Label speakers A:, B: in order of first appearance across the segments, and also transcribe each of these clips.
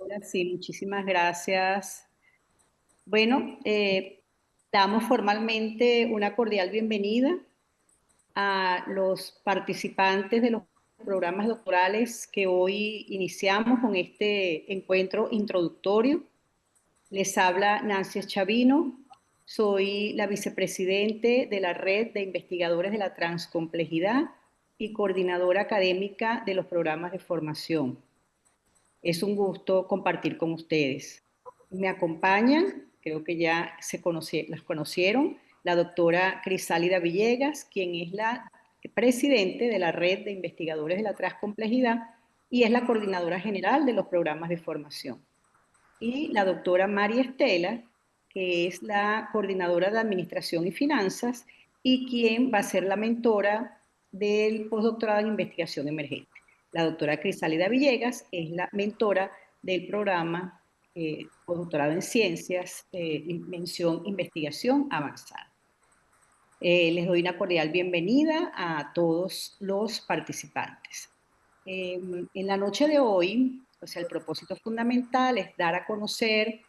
A: Hola, sí, muchísimas gracias. Bueno, damos formalmente una cordial bienvenida a los participantes de los programas doctorales que hoy iniciamos con este encuentro introductorio. Les habla Nancy Chavino, soy la vicepresidente de la Red de Investigadores de la Transcomplejidad y coordinadora académica de los programas de formación. Es un gusto compartir con ustedes. Me acompañan, creo que ya las conocieron, la doctora Crisálida Villegas, quien es la presidente de la Red de Investigadores de la Transcomplejidad y es la coordinadora general de los programas de formación. Y la doctora María Estela, que es la coordinadora de Administración y Finanzas y quien va a ser la mentora del postdoctorado en Investigación Emergente. La doctora Crisálida Villegas es la mentora del programa postdoctorado en Ciencias, mención Investigación Avanzada. Les doy una cordial bienvenida a todos los participantes. En la noche de hoy, o sea, el propósito fundamental es dar a conocer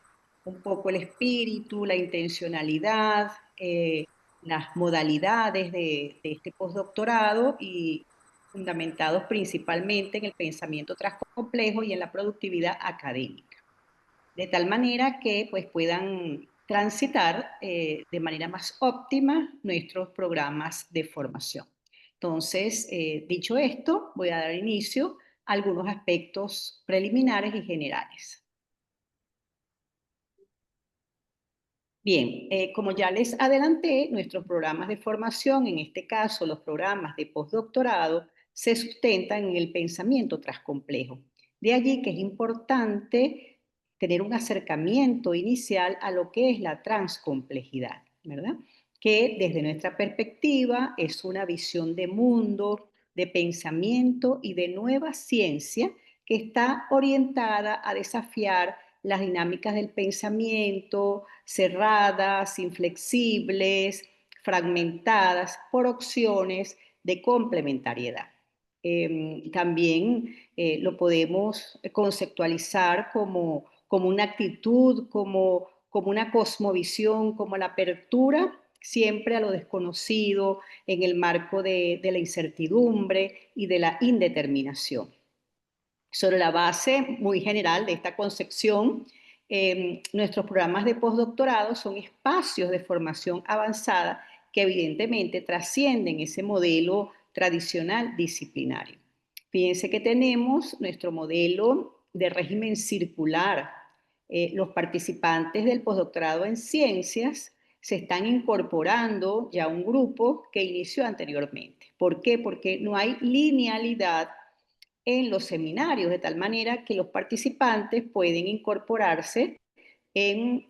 A: un poco el espíritu, la intencionalidad, las modalidades de este postdoctorado y fundamentados principalmente en el pensamiento transcomplejo y en la productividad académica, de tal manera que pues, puedan transitar de manera más óptima nuestros programas de formación. Entonces, dicho esto, voy a dar inicio a algunos aspectos preliminares y generales. Bien, como ya les adelanté, nuestros programas de formación, en este caso los programas de postdoctorado, se sustentan en el pensamiento transcomplejo. De allí que es importante tener un acercamiento inicial a lo que es la transcomplejidad, ¿verdad? Que desde nuestra perspectiva es una visión de mundo, de pensamiento y de nueva ciencia que está orientada a desafiar las dinámicas del pensamiento, cerradas, inflexibles, fragmentadas por opciones de complementariedad. También lo podemos conceptualizar como una actitud, como una cosmovisión, como la apertura siempre a lo desconocido en el marco de la incertidumbre y de la indeterminación. Sobre la base muy general de esta concepción, nuestros programas de postdoctorado son espacios de formación avanzada que evidentemente trascienden ese modelo tradicional disciplinario. Fíjense que tenemos nuestro modelo de régimen circular. Los participantes del postdoctorado en ciencias se están incorporando ya a un grupo que inició anteriormente. ¿Por qué? Porque no hay linealidad en los seminarios, de tal manera que los participantes pueden incorporarse en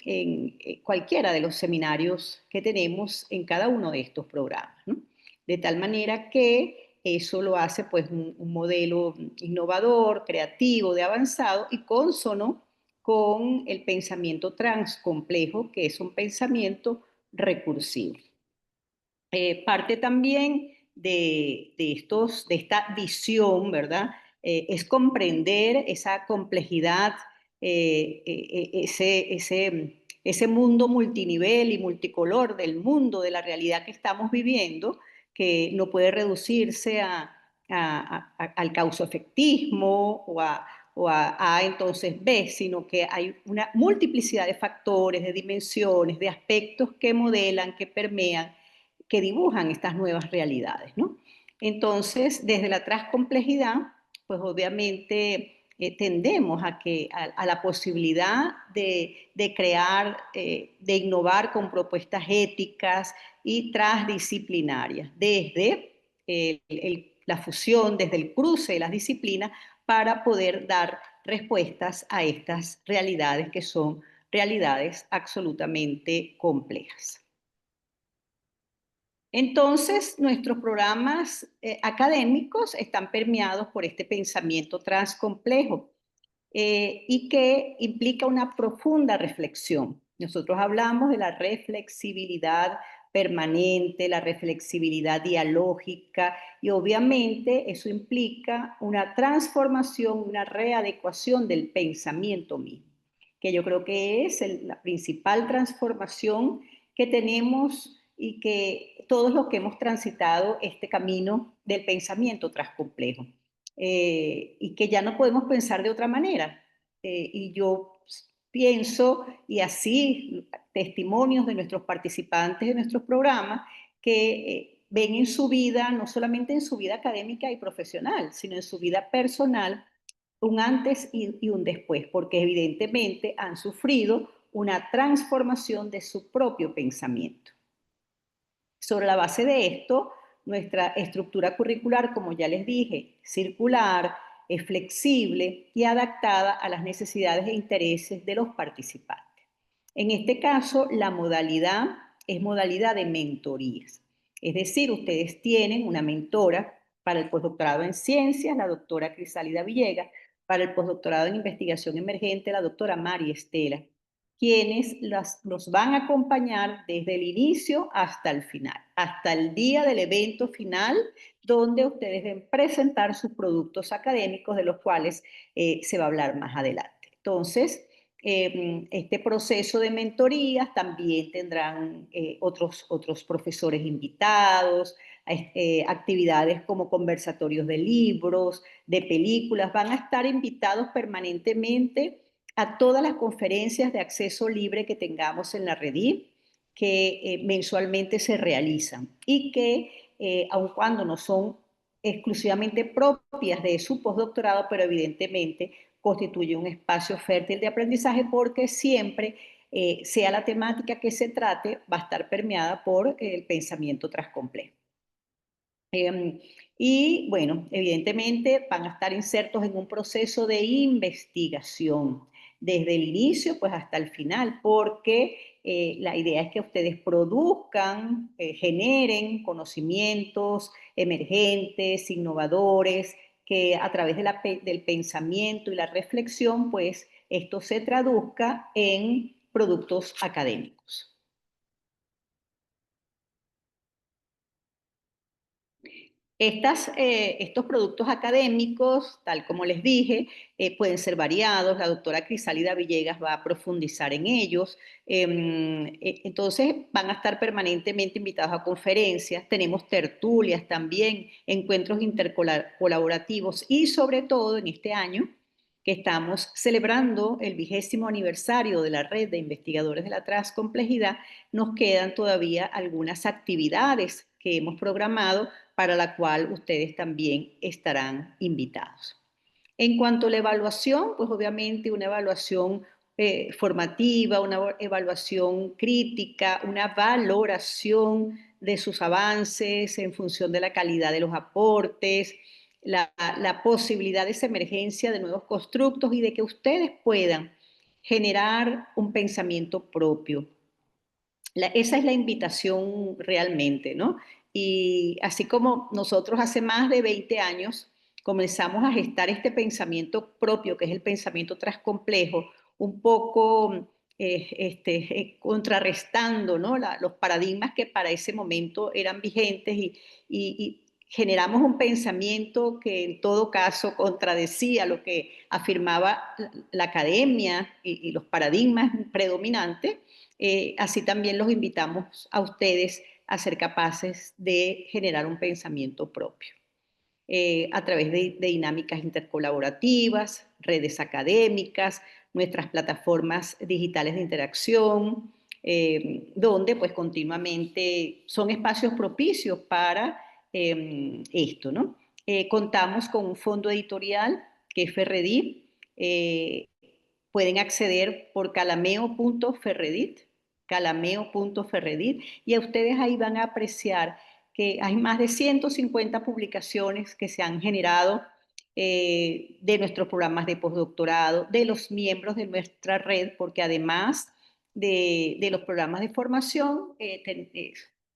A: cualquiera de los seminarios que tenemos en cada uno de estos programas, ¿no? De tal manera que eso lo hace pues un modelo innovador, creativo, de avanzado y consono con el pensamiento transcomplejo, que es un pensamiento recursivo. Parte también de esta visión, ¿verdad? Es comprender esa complejidad, ese mundo multinivel y multicolor del mundo, de la realidad que estamos viviendo, que no puede reducirse al causoefectismo o a A entonces B, sino que hay una multiplicidad de factores, de dimensiones, de aspectos que modelan, que permean, que dibujan estas nuevas realidades, ¿no? Entonces, desde la transcomplejidad, pues obviamente tendemos a la posibilidad de crear, de innovar con propuestas éticas y transdisciplinarias, desde la fusión, desde el cruce de las disciplinas, para poder dar respuestas a estas realidades que son realidades absolutamente complejas. Entonces, nuestros programas académicos están permeados por este pensamiento transcomplejo y que implica una profunda reflexión. Nosotros hablamos de la reflexibilidad permanente, la reflexibilidad dialógica y obviamente eso implica una transformación, una readecuación del pensamiento mismo, que yo creo que es la principal transformación que tenemos y que todos los que hemos transitado este camino del pensamiento transcomplejo y que ya no podemos pensar de otra manera. Y yo pienso, y así testimonios de nuestros participantes de nuestros programas, que ven en su vida, no solamente en su vida académica y profesional, sino en su vida personal, un antes y un después, porque evidentemente han sufrido una transformación de su propio pensamiento. Sobre la base de esto, nuestra estructura curricular, como ya les dije, circular, es flexible y adaptada a las necesidades e intereses de los participantes. En este caso, la modalidad es modalidad de mentorías. Es decir, ustedes tienen una mentora para el postdoctorado en ciencias, la doctora Crisálida Villegas, para el postdoctorado en investigación emergente, la doctora María Estela, quienes los van a acompañar desde el inicio hasta el final, hasta el día del evento final, donde ustedes deben presentar sus productos académicos, de los cuales se va a hablar más adelante. Entonces, este proceso de mentorías también tendrán otros profesores invitados, actividades como conversatorios de libros, de películas, van a estar invitados permanentemente a todas las conferencias de acceso libre que tengamos en la Redif, que mensualmente se realizan y que, aun cuando no son exclusivamente propias de su postdoctorado, pero evidentemente constituye un espacio fértil de aprendizaje porque siempre, sea la temática que se trate, va a estar permeada por el pensamiento transcomplejo. Y bueno, evidentemente van a estar insertos en un proceso de investigación desde el inicio pues hasta el final, porque la idea es que ustedes produzcan, generen conocimientos emergentes, innovadores, que a través de del pensamiento y la reflexión pues esto se traduzca en productos académicos. Estos productos académicos, tal como les dije, pueden ser variados. La doctora Crisálida Villegas va a profundizar en ellos. Entonces, van a estar permanentemente invitados a conferencias. Tenemos tertulias también, encuentros intercolaborativos y sobre todo en este año que estamos celebrando el 20º aniversario de la Red de Investigadores de la Transcomplejidad, nos quedan todavía algunas actividades que hemos programado para la cual ustedes también estarán invitados. En cuanto a la evaluación, pues obviamente una evaluación formativa, una evaluación crítica, una valoración de sus avances en función de la calidad de los aportes, la posibilidad de esa emergencia de nuevos constructos y de que ustedes puedan generar un pensamiento propio. Esa es la invitación realmente, ¿no? Y así como nosotros hace más de 20 años comenzamos a gestar este pensamiento propio, que es el pensamiento transcomplejo, un poco contrarrestando, ¿no? Los paradigmas que para ese momento eran vigentes y generamos un pensamiento que en todo caso contradecía lo que afirmaba la academia y los paradigmas predominantes. Así también los invitamos a ustedes a ser capaces de generar un pensamiento propio a través de dinámicas intercolaborativas, redes académicas, nuestras plataformas digitales de interacción, donde pues continuamente son espacios propicios para esto, ¿no? Contamos con un fondo editorial que es Ferredit. Pueden acceder por calameo.ferredit, y a ustedes ahí van a apreciar que hay más de 150 publicaciones que se han generado de nuestros programas de postdoctorado, de los miembros de nuestra red, porque además de los programas de formación,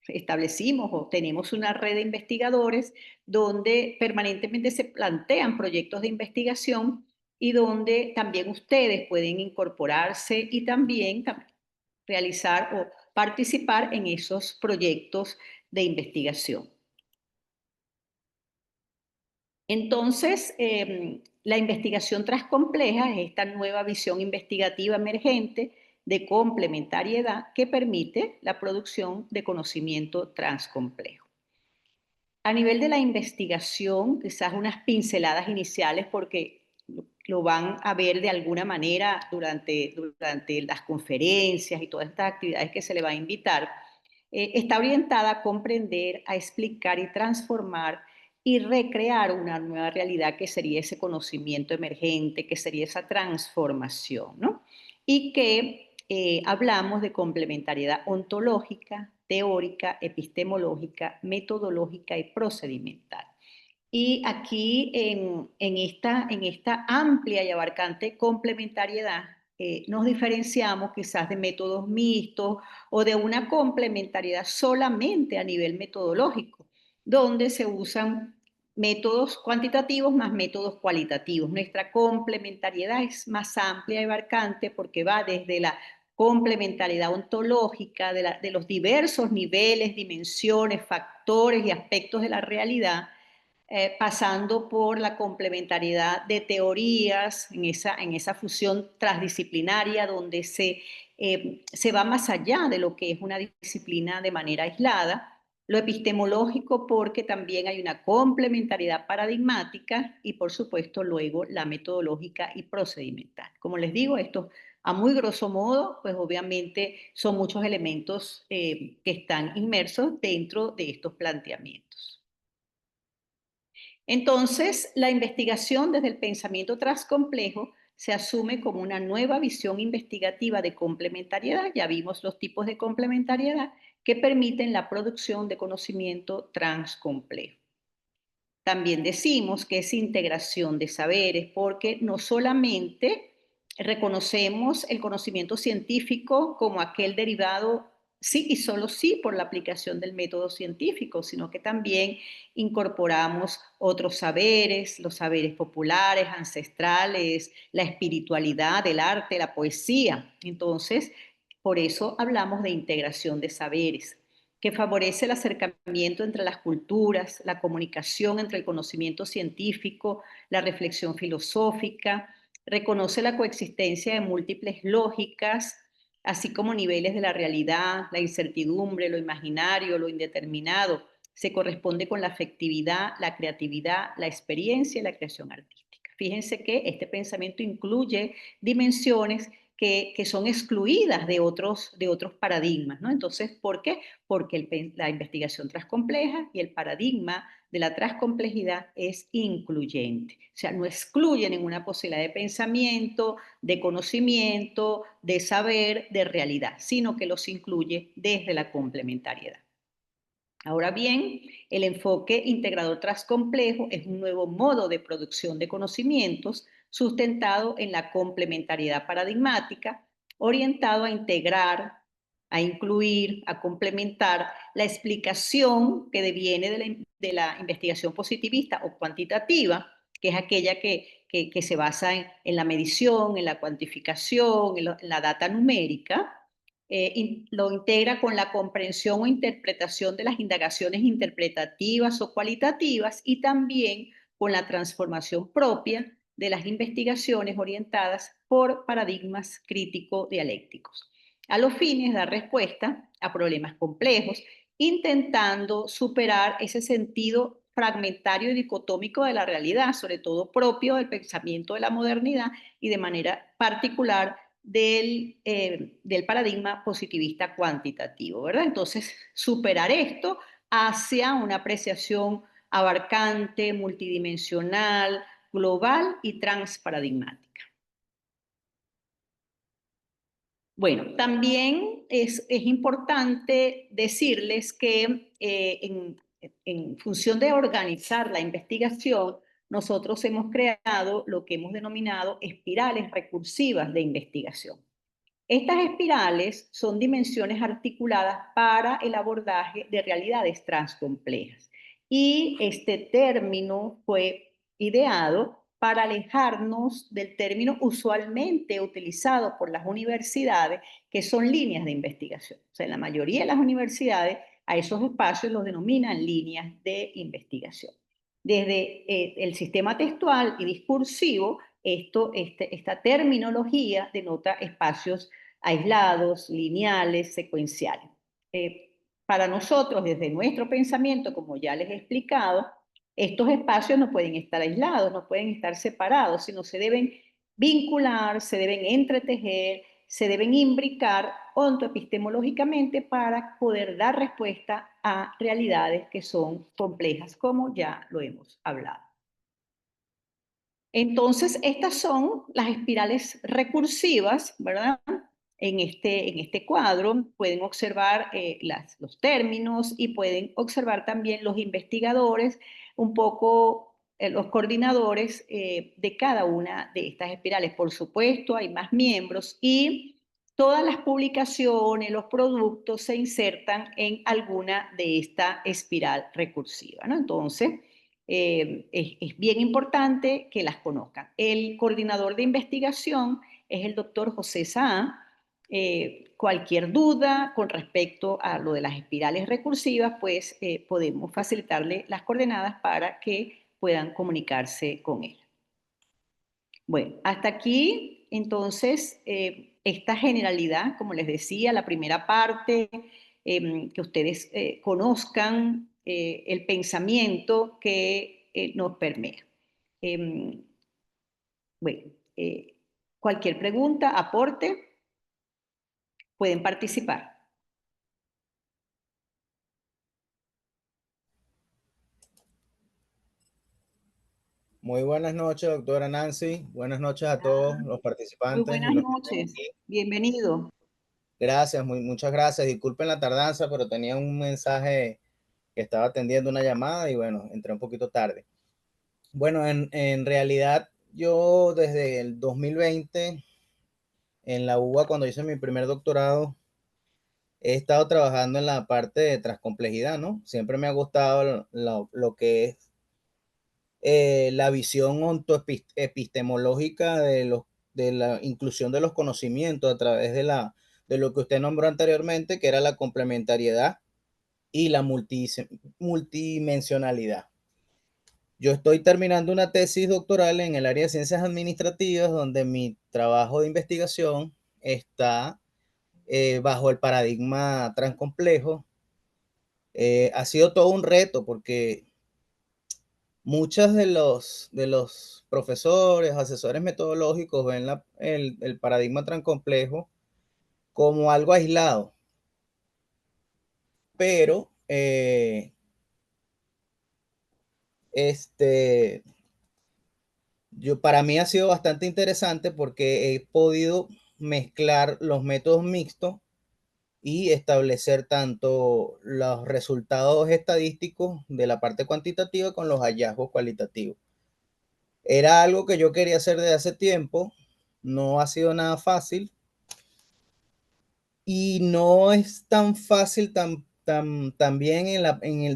A: establecimos o tenemos una red de investigadores donde permanentemente se plantean proyectos de investigación y donde también ustedes pueden incorporarse y también realizar o participar en esos proyectos de investigación. Entonces, la investigación transcompleja es esta nueva visión investigativa emergente de complementariedad que permite la producción de conocimiento transcomplejo. A nivel de la investigación, quizás unas pinceladas iniciales porque lo van a ver de alguna manera durante las conferencias y todas estas actividades que se le va a invitar, está orientada a comprender, a explicar y transformar y recrear una nueva realidad que sería ese conocimiento emergente, que sería esa transformación, ¿no? Y que hablamos de complementariedad ontológica, teórica, epistemológica, metodológica y procedimental. Y aquí en esta amplia y abarcante complementariedad nos diferenciamos quizás de métodos mixtos o de una complementariedad solamente a nivel metodológico, donde se usan métodos cuantitativos más métodos cualitativos. Nuestra complementariedad es más amplia y abarcante porque va desde la complementariedad ontológica de los diversos niveles, dimensiones, factores y aspectos de la realidad, pasando por la complementariedad de teorías en esa fusión transdisciplinaria donde se va más allá de lo que es una disciplina de manera aislada, lo epistemológico porque también hay una complementariedad paradigmática y por supuesto luego la metodológica y procedimental. Como les digo, esto a muy grosso modo, pues obviamente son muchos elementos que están inmersos dentro de estos planteamientos. Entonces, la investigación desde el pensamiento transcomplejo se asume como una nueva visión investigativa de complementariedad. Ya vimos los tipos de complementariedad que permiten la producción de conocimiento transcomplejo. También decimos que es integración de saberes porque no solamente reconocemos el conocimiento científico como aquel derivado sí y solo sí por la aplicación del método científico, sino que también incorporamos otros saberes, los saberes populares, ancestrales, la espiritualidad, el arte, la poesía. Entonces, por eso hablamos de integración de saberes que favorece el acercamiento entre las culturas, la comunicación entre el conocimiento científico, la reflexión filosófica, reconoce la coexistencia de múltiples lógicas, así como niveles de la realidad, la incertidumbre, lo imaginario, lo indeterminado. Se corresponde con la afectividad, la creatividad, la experiencia y la creación artística. Fíjense que este pensamiento incluye dimensiones que son excluidas de otros paradigmas, ¿no? Entonces, ¿por qué? Porque la investigación transcompleja y el paradigma de la transcomplejidad es incluyente. O sea, no excluye ninguna posibilidad de pensamiento, de conocimiento, de saber, de realidad, sino que los incluye desde la complementariedad. Ahora bien, el enfoque integrador transcomplejo es un nuevo modo de producción de conocimientos sustentado en la complementariedad paradigmática, orientado a integrar, a incluir, a complementar la explicación que deviene de la investigación positivista o cuantitativa, que es aquella que se basa en la medición, en la cuantificación, en la data numérica, lo integra con la comprensión o interpretación de las indagaciones interpretativas o cualitativas y también con la transformación propia de las investigaciones orientadas por paradigmas crítico-dialécticos, a los fines de dar respuesta a problemas complejos, intentando superar ese sentido fragmentario y dicotómico de la realidad, sobre todo propio del pensamiento de la modernidad y de manera particular del paradigma positivista cuantitativo, ¿verdad? Entonces, superar esto hacia una apreciación abarcante, multidimensional, global y transparadigmática. Bueno, también es importante decirles que en función de organizar la investigación, nosotros hemos creado lo que hemos denominado espirales recursivas de investigación. Estas espirales son dimensiones articuladas para el abordaje de realidades transcomplejas. Y este término fue ideado para alejarnos del término usualmente utilizado por las universidades, que son líneas de investigación. O sea, en la mayoría de las universidades a esos espacios los denominan líneas de investigación. Desde el sistema textual y discursivo, esta terminología denota espacios aislados, lineales, secuenciales. Para nosotros, desde nuestro pensamiento, como ya les he explicado, estos espacios no pueden estar aislados, no pueden estar separados, sino se deben vincular, se deben entretejer, se deben imbricar ontoepistemológicamente para poder dar respuesta a realidades que son complejas, como ya lo hemos hablado. Entonces, estas son las espirales recursivas, ¿verdad? En este cuadro pueden observar los términos y pueden observar también los investigadores, un poco los coordinadores de cada una de estas espirales. Por supuesto, hay más miembros y todas las publicaciones, los productos se insertan en alguna de esta espiral recursiva, ¿no? Entonces, es bien importante que las conozcan. El coordinador de investigación es el doctor José Saa. Cualquier duda con respecto a lo de las espirales recursivas, pues podemos facilitarle las coordenadas para que puedan comunicarse con él. Bueno, hasta aquí entonces esta generalidad, como les decía, la primera parte, que ustedes conozcan el pensamiento que nos permea. Em, bueno, cualquier pregunta, aporte, pueden participar.
B: Muy buenas noches, doctora Nancy. Buenas noches a todos los
A: Muy
B: participantes y
A: buenas
B: los que estén
A: noches,
B: aquí.
A: bienvenido.
B: Gracias, muchas gracias. Disculpen la tardanza, pero tenía un mensaje que estaba atendiendo una llamada y bueno, entré un poquito tarde. Bueno, en realidad yo desde el 2020 en la UBA, cuando hice mi primer doctorado, he estado trabajando en la parte de transcomplejidad, ¿no? Siempre me ha gustado lo que es la visión ontoepistemológica de la inclusión de los conocimientos a través de lo que usted nombró anteriormente, que era la complementariedad y la multidimensionalidad. Yo estoy terminando una tesis doctoral en el área de ciencias administrativas, donde mi trabajo de investigación está bajo el paradigma transcomplejo. Ha sido todo un reto porque muchos de los profesores, asesores metodológicos ven el paradigma transcomplejo como algo aislado, pero este, para mí ha sido bastante interesante porque he podido mezclar los métodos mixtos y establecer tanto los resultados estadísticos de la parte cuantitativa con los hallazgos cualitativos. Era algo que yo quería hacer desde hace tiempo, no ha sido nada fácil y no es tan fácil también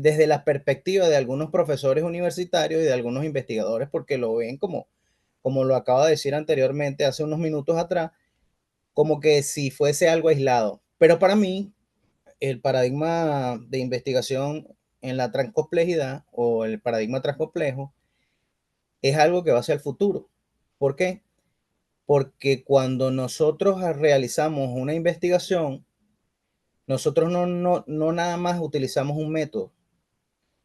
B: desde la perspectiva de algunos profesores universitarios y de algunos investigadores, porque lo ven como lo acabo de decir anteriormente, hace unos minutos atrás, como que si fuese algo aislado. Pero para mí, el paradigma de investigación en la transcomplejidad o el paradigma transcomplejo es algo que va hacia el futuro. ¿Por qué? Porque cuando nosotros realizamos una investigación, nosotros no nada más utilizamos un método.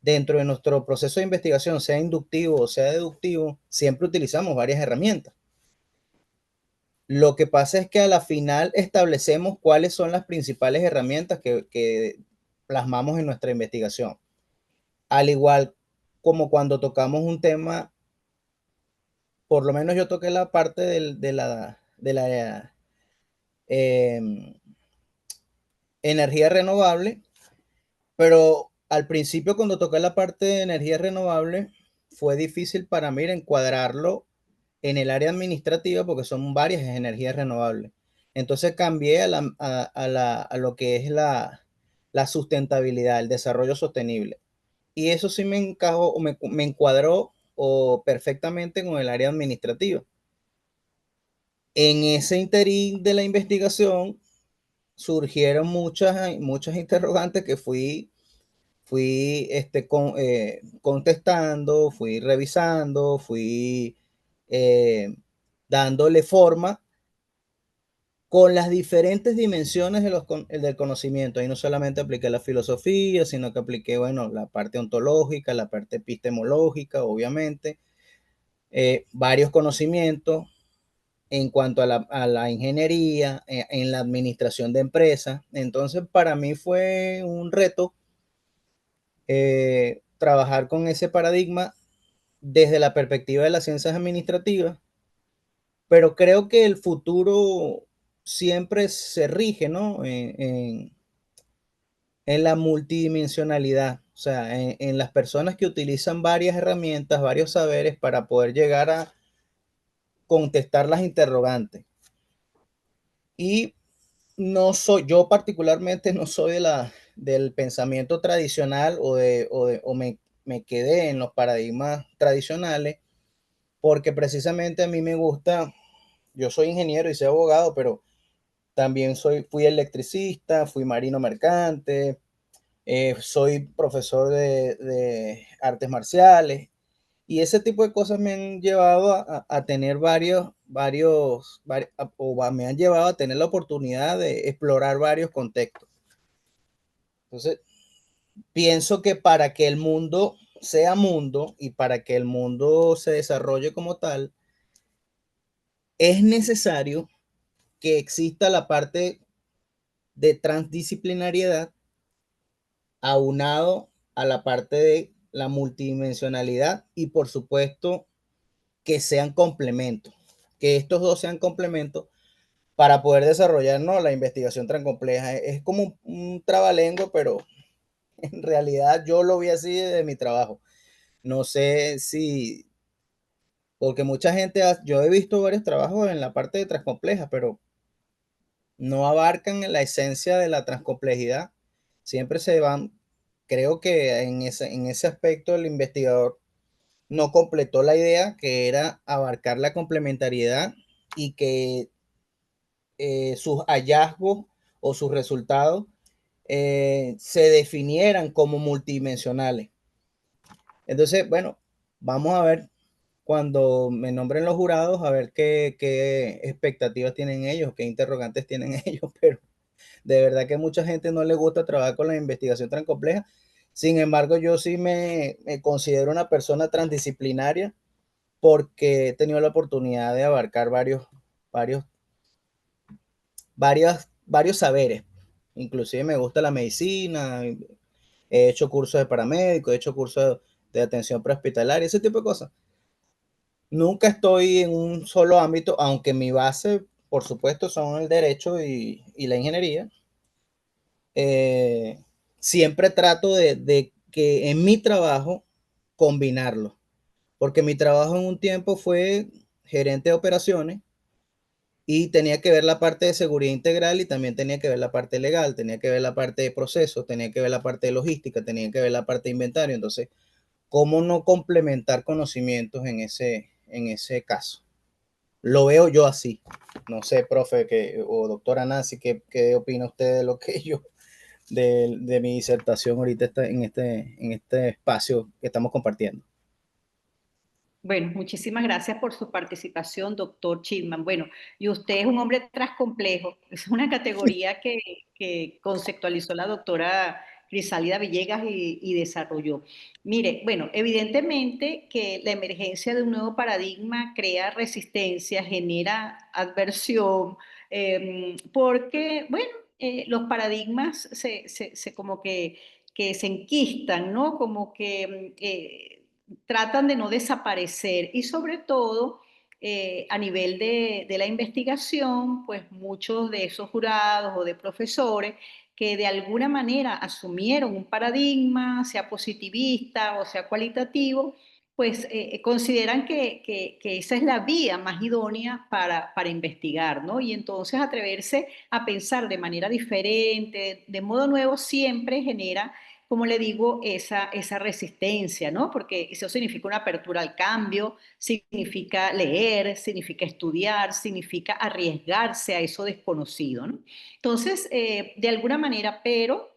B: Dentro de nuestro proceso de investigación, sea inductivo o sea deductivo, siempre utilizamos varias herramientas. Lo que pasa es que a la final establecemos cuáles son las principales herramientas que plasmamos en nuestra investigación. Al igual como cuando tocamos un tema, por lo menos yo toqué la parte de la eh, energía renovable, pero al principio cuando toqué la parte de energía renovable fue difícil para mí encuadrarlo en el área administrativa porque son varias energías renovables. Entonces cambié a lo que es la sustentabilidad, el desarrollo sostenible. Y eso sí me encajó, me encuadró o perfectamente con el área administrativa. En ese interín de la investigación surgieron muchas interrogantes que fui contestando, fui revisando, fui eh, dándole forma con las diferentes dimensiones del conocimiento. Ahí no solamente apliqué la filosofía, sino que apliqué, bueno, la parte ontológica, la parte epistemológica, obviamente, varios conocimientos en cuanto a la ingeniería, en la administración de empresas. Entonces, para mí fue un reto trabajar con ese paradigma desde la perspectiva de las ciencias administrativas, pero creo que el futuro siempre se rige, ¿no? En la multidimensionalidad, o sea, en las personas que utilizan varias herramientas, varios saberes para poder llegar a contestar las interrogantes. Y yo particularmente no soy del pensamiento tradicional o me quedé en los paradigmas tradicionales, porque precisamente a mí me gusta, yo soy ingeniero y soy abogado, pero también fui electricista, fui marino mercante, soy profesor de artes marciales, y ese tipo de cosas me han llevado a tener me han llevado a tener la oportunidad de explorar varios contextos. Entonces, pienso que para que el mundo sea mundo y para que el mundo se desarrolle como tal, es necesario que exista la parte de transdisciplinariedad aunado a la parte de la multidimensionalidad y por supuesto que sean complementos, que estos dos sean complementos para poder desarrollar, ¿no?, la investigación tan compleja. Es como un trabalenguas, pero en realidad yo lo vi así desde mi trabajo. No sé si, porque mucha gente, yo he visto varios trabajos en la parte de transcompleja, pero no abarcan la esencia de la transcomplejidad. Siempre se van, creo que en ese aspecto el investigador no completó la idea, que era abarcar la complementariedad y que sus hallazgos o sus resultados se definieran como multidimensionales. Entonces, bueno, vamos a ver cuando me nombren los jurados, a ver qué expectativas tienen ellos, qué interrogantes tienen ellos, pero de verdad que mucha gente no le gusta trabajar con la investigación tan compleja. Sin embargo, yo sí me considero una persona transdisciplinaria porque he tenido la oportunidad de abarcar varios, varios saberes. Inclusive me gusta la medicina, he hecho cursos de paramédico, he hecho cursos de atención prehospitalaria, ese tipo de cosas. Nunca estoy en un solo ámbito, aunque mi base, por supuesto, son el derecho y la ingeniería. Eh, Siempre trato de que en mi trabajo combinarlo, porque mi trabajo en un tiempo fue gerente de operaciones y tenía que ver la parte de seguridad integral y también tenía que ver la parte legal, tenía que ver la parte de procesos, tenía que ver la parte de logística, tenía que ver la parte de inventario. Entonces, ¿cómo no complementar conocimientos en ese caso? Lo veo yo así. No sé, profe o doctora Nancy, ¿qué opina usted de lo que yo, de mi disertación ahorita está en este espacio que estamos compartiendo?
A: Bueno, muchísimas gracias por su participación, doctor Chilman. Bueno, y usted es un hombre transcomplejo. Es una categoría que conceptualizó la doctora Crisálida Villegas y desarrolló. Mire, bueno, evidentemente que la emergencia de un nuevo paradigma crea resistencia, genera adversión, porque, bueno, los paradigmas se como que se enquistan, ¿no? Como que tratan de no desaparecer y sobre todo a nivel de la investigación, pues muchos de esos jurados o de profesores que de alguna manera asumieron un paradigma, sea positivista o sea cualitativo, pues consideran que esa es la vía más idónea para investigar, ¿no? Y entonces atreverse a pensar de manera diferente, de modo nuevo, siempre genera como le digo, esa resistencia, ¿no? Porque eso significa una apertura al cambio, significa leer, significa estudiar, significa arriesgarse a eso desconocido, ¿no? Entonces, de alguna manera, pero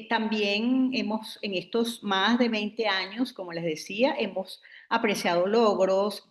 A: también hemos, en estos más de 20 años, como les decía, hemos apreciado logros,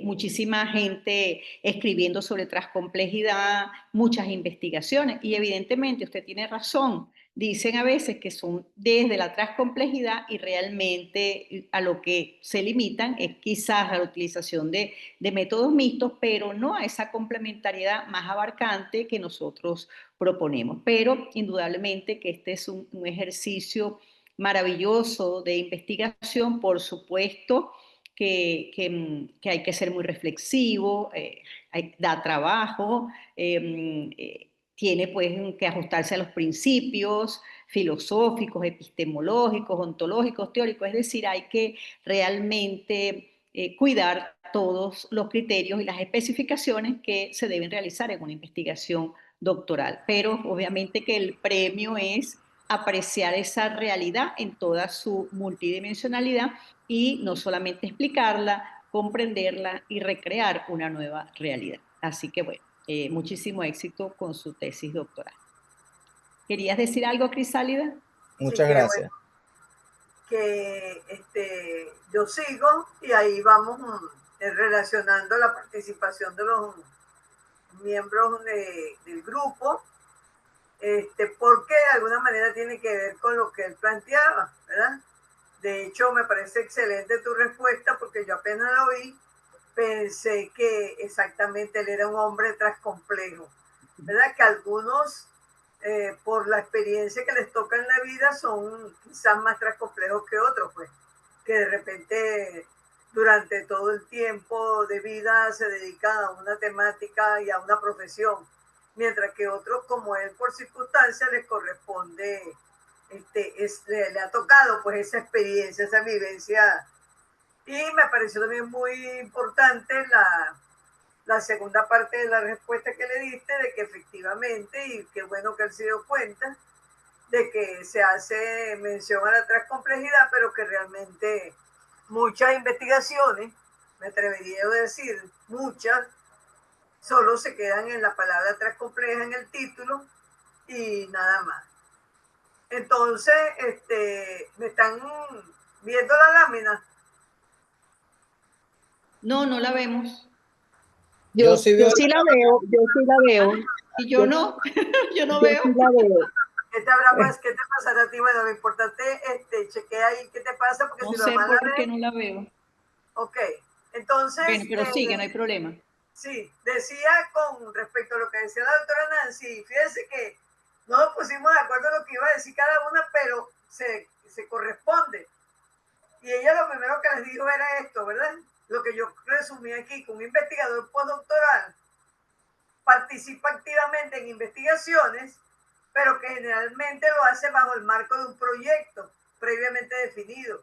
A: muchísima gente escribiendo sobre transcomplejidad, muchas investigaciones y evidentemente usted tiene razón. Dicen a veces que son desde la transcomplejidad y realmente a lo que se limitan es quizás a la utilización de métodos mixtos, pero no a esa complementariedad más abarcante que nosotros proponemos. Pero indudablemente que este es un ejercicio maravilloso de investigación, por supuesto que hay que ser muy reflexivo, da trabajo, tiene pues que ajustarse a los principios filosóficos, epistemológicos, ontológicos, teóricos, es decir, hay que realmente cuidar todos los criterios y las especificaciones que se deben realizar en una investigación doctoral. Pero obviamente que el premio es apreciar esa realidad en toda su multidimensionalidad y no solamente explicarla, comprenderla y recrear una nueva realidad. Así que bueno, muchísimo éxito con su tesis doctoral. ¿Querías decir algo, Crisálida?
C: Sí,
B: Muchas
C: que bueno,
B: gracias.
C: que yo sigo y ahí vamos relacionando la participación de los miembros del grupo, porque de alguna manera tiene que ver con lo que él planteaba, ¿verdad? De hecho, me parece excelente tu respuesta porque yo apenas la oí, pensé que exactamente él era un hombre transcomplejo, ¿verdad? Que algunos, por la experiencia que les toca en la vida, son quizás más transcomplejos que otros, pues, que de repente durante todo el tiempo de vida se dedican a una temática y a una profesión, mientras que otros, como él, por circunstancias, les corresponde, le ha tocado pues esa experiencia, esa vivencia. Y me pareció también muy importante la segunda parte de la respuesta que le diste, de que efectivamente, y qué bueno que él se dio cuenta, de que se hace mención a la transcomplejidad, pero que realmente muchas investigaciones, me atrevería a decir muchas, solo se quedan en la palabra transcompleja en el título y nada más. Entonces, me están viendo la lámina.
A: No, no la vemos.
B: Yo sí
D: Yo
B: veo
D: sí la veo, yo sí la veo.
A: Y yo no, yo no
D: Yo
A: veo.
D: sí la veo.
C: ¿Qué te pasará a ti? Bueno, lo importante, chequea ahí qué te pasa, porque
A: No
C: si lo
A: sé
C: demás la
A: por qué
C: ves,
A: no la veo.
C: ok.
A: Bueno,
C: Entonces,
A: pero sigue, no hay problema.
C: sí, decía con respecto a lo que decía la doctora Nancy, fíjense que no nos pusimos de acuerdo en lo que iba a decir cada una, pero se corresponde. Y ella lo primero que les dijo era esto, ¿verdad? Lo que yo resumí aquí, que un investigador postdoctoral participa activamente en investigaciones, pero que generalmente lo hace bajo el marco de un proyecto previamente definido.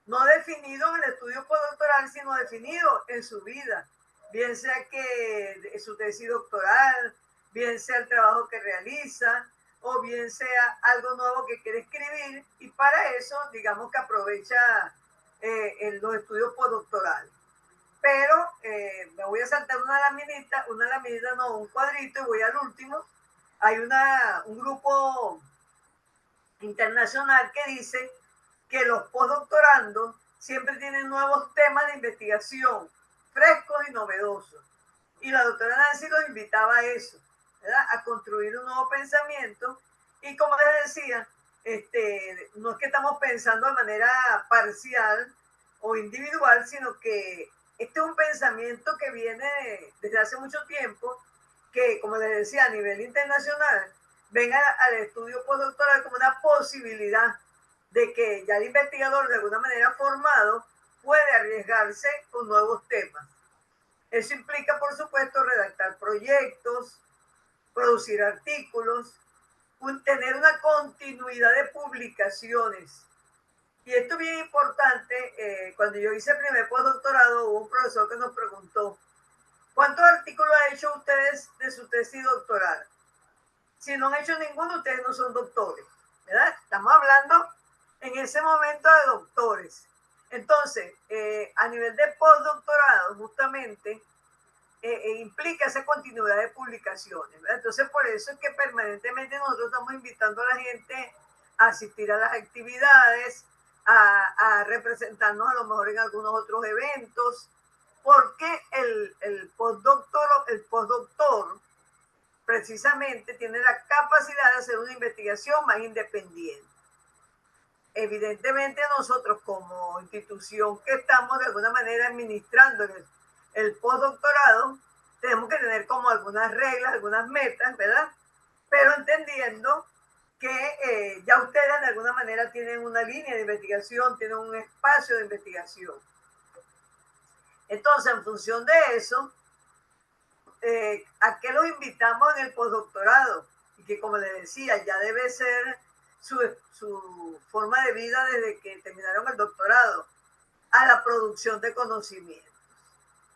C: No definido en el estudio postdoctoral, sino definido en su vida, bien sea que su tesis doctoral, bien sea el trabajo que realiza, o bien sea algo nuevo que quiere escribir, y para eso, digamos que aprovecha los estudios postdoctorales. Pero me voy a saltar una laminita no, un cuadrito, y voy al último. Hay un grupo internacional que dice que los postdoctorandos siempre tienen nuevos temas de investigación, frescos y novedosos. Y la doctora Nancy los invitaba a eso, ¿verdad? A construir un nuevo pensamiento. Y como les decía, no es que estamos pensando de manera parcial o individual, sino que este es un pensamiento que viene desde hace mucho tiempo, que, como les decía, a nivel internacional, venga al estudio postdoctoral como una posibilidad de que ya el investigador, de alguna manera formado, puede arriesgarse con nuevos temas. Eso implica, por supuesto, redactar proyectos, producir artículos, tener una continuidad de publicaciones. Y esto es bien importante. Cuando yo hice el primer postdoctorado, hubo un profesor que nos preguntó: ¿cuántos artículos han hecho ustedes de su tesis doctoral? Si no han hecho ninguno, ustedes no son doctores. ¿verdad? Estamos hablando en ese momento de doctores. Entonces, a nivel de postdoctorado, justamente, implica esa continuidad de publicaciones, ¿verdad? Entonces, por eso es que permanentemente nosotros estamos invitando a la gente a asistir a las actividades, a representarnos a lo mejor en algunos otros eventos, porque el postdoctor precisamente tiene la capacidad de hacer una investigación más independiente. Evidentemente nosotros como institución que estamos de alguna manera administrando el postdoctorado, tenemos que tener como algunas reglas, algunas metas, ¿verdad? Pero entendiendo que ya ustedes de alguna manera tienen una línea de investigación, tienen un espacio de investigación. Entonces, en función de eso, ¿a qué los invitamos en el postdoctorado? Y que, como les decía, ya debe ser su forma de vida desde que terminaron el doctorado, a la producción de conocimientos,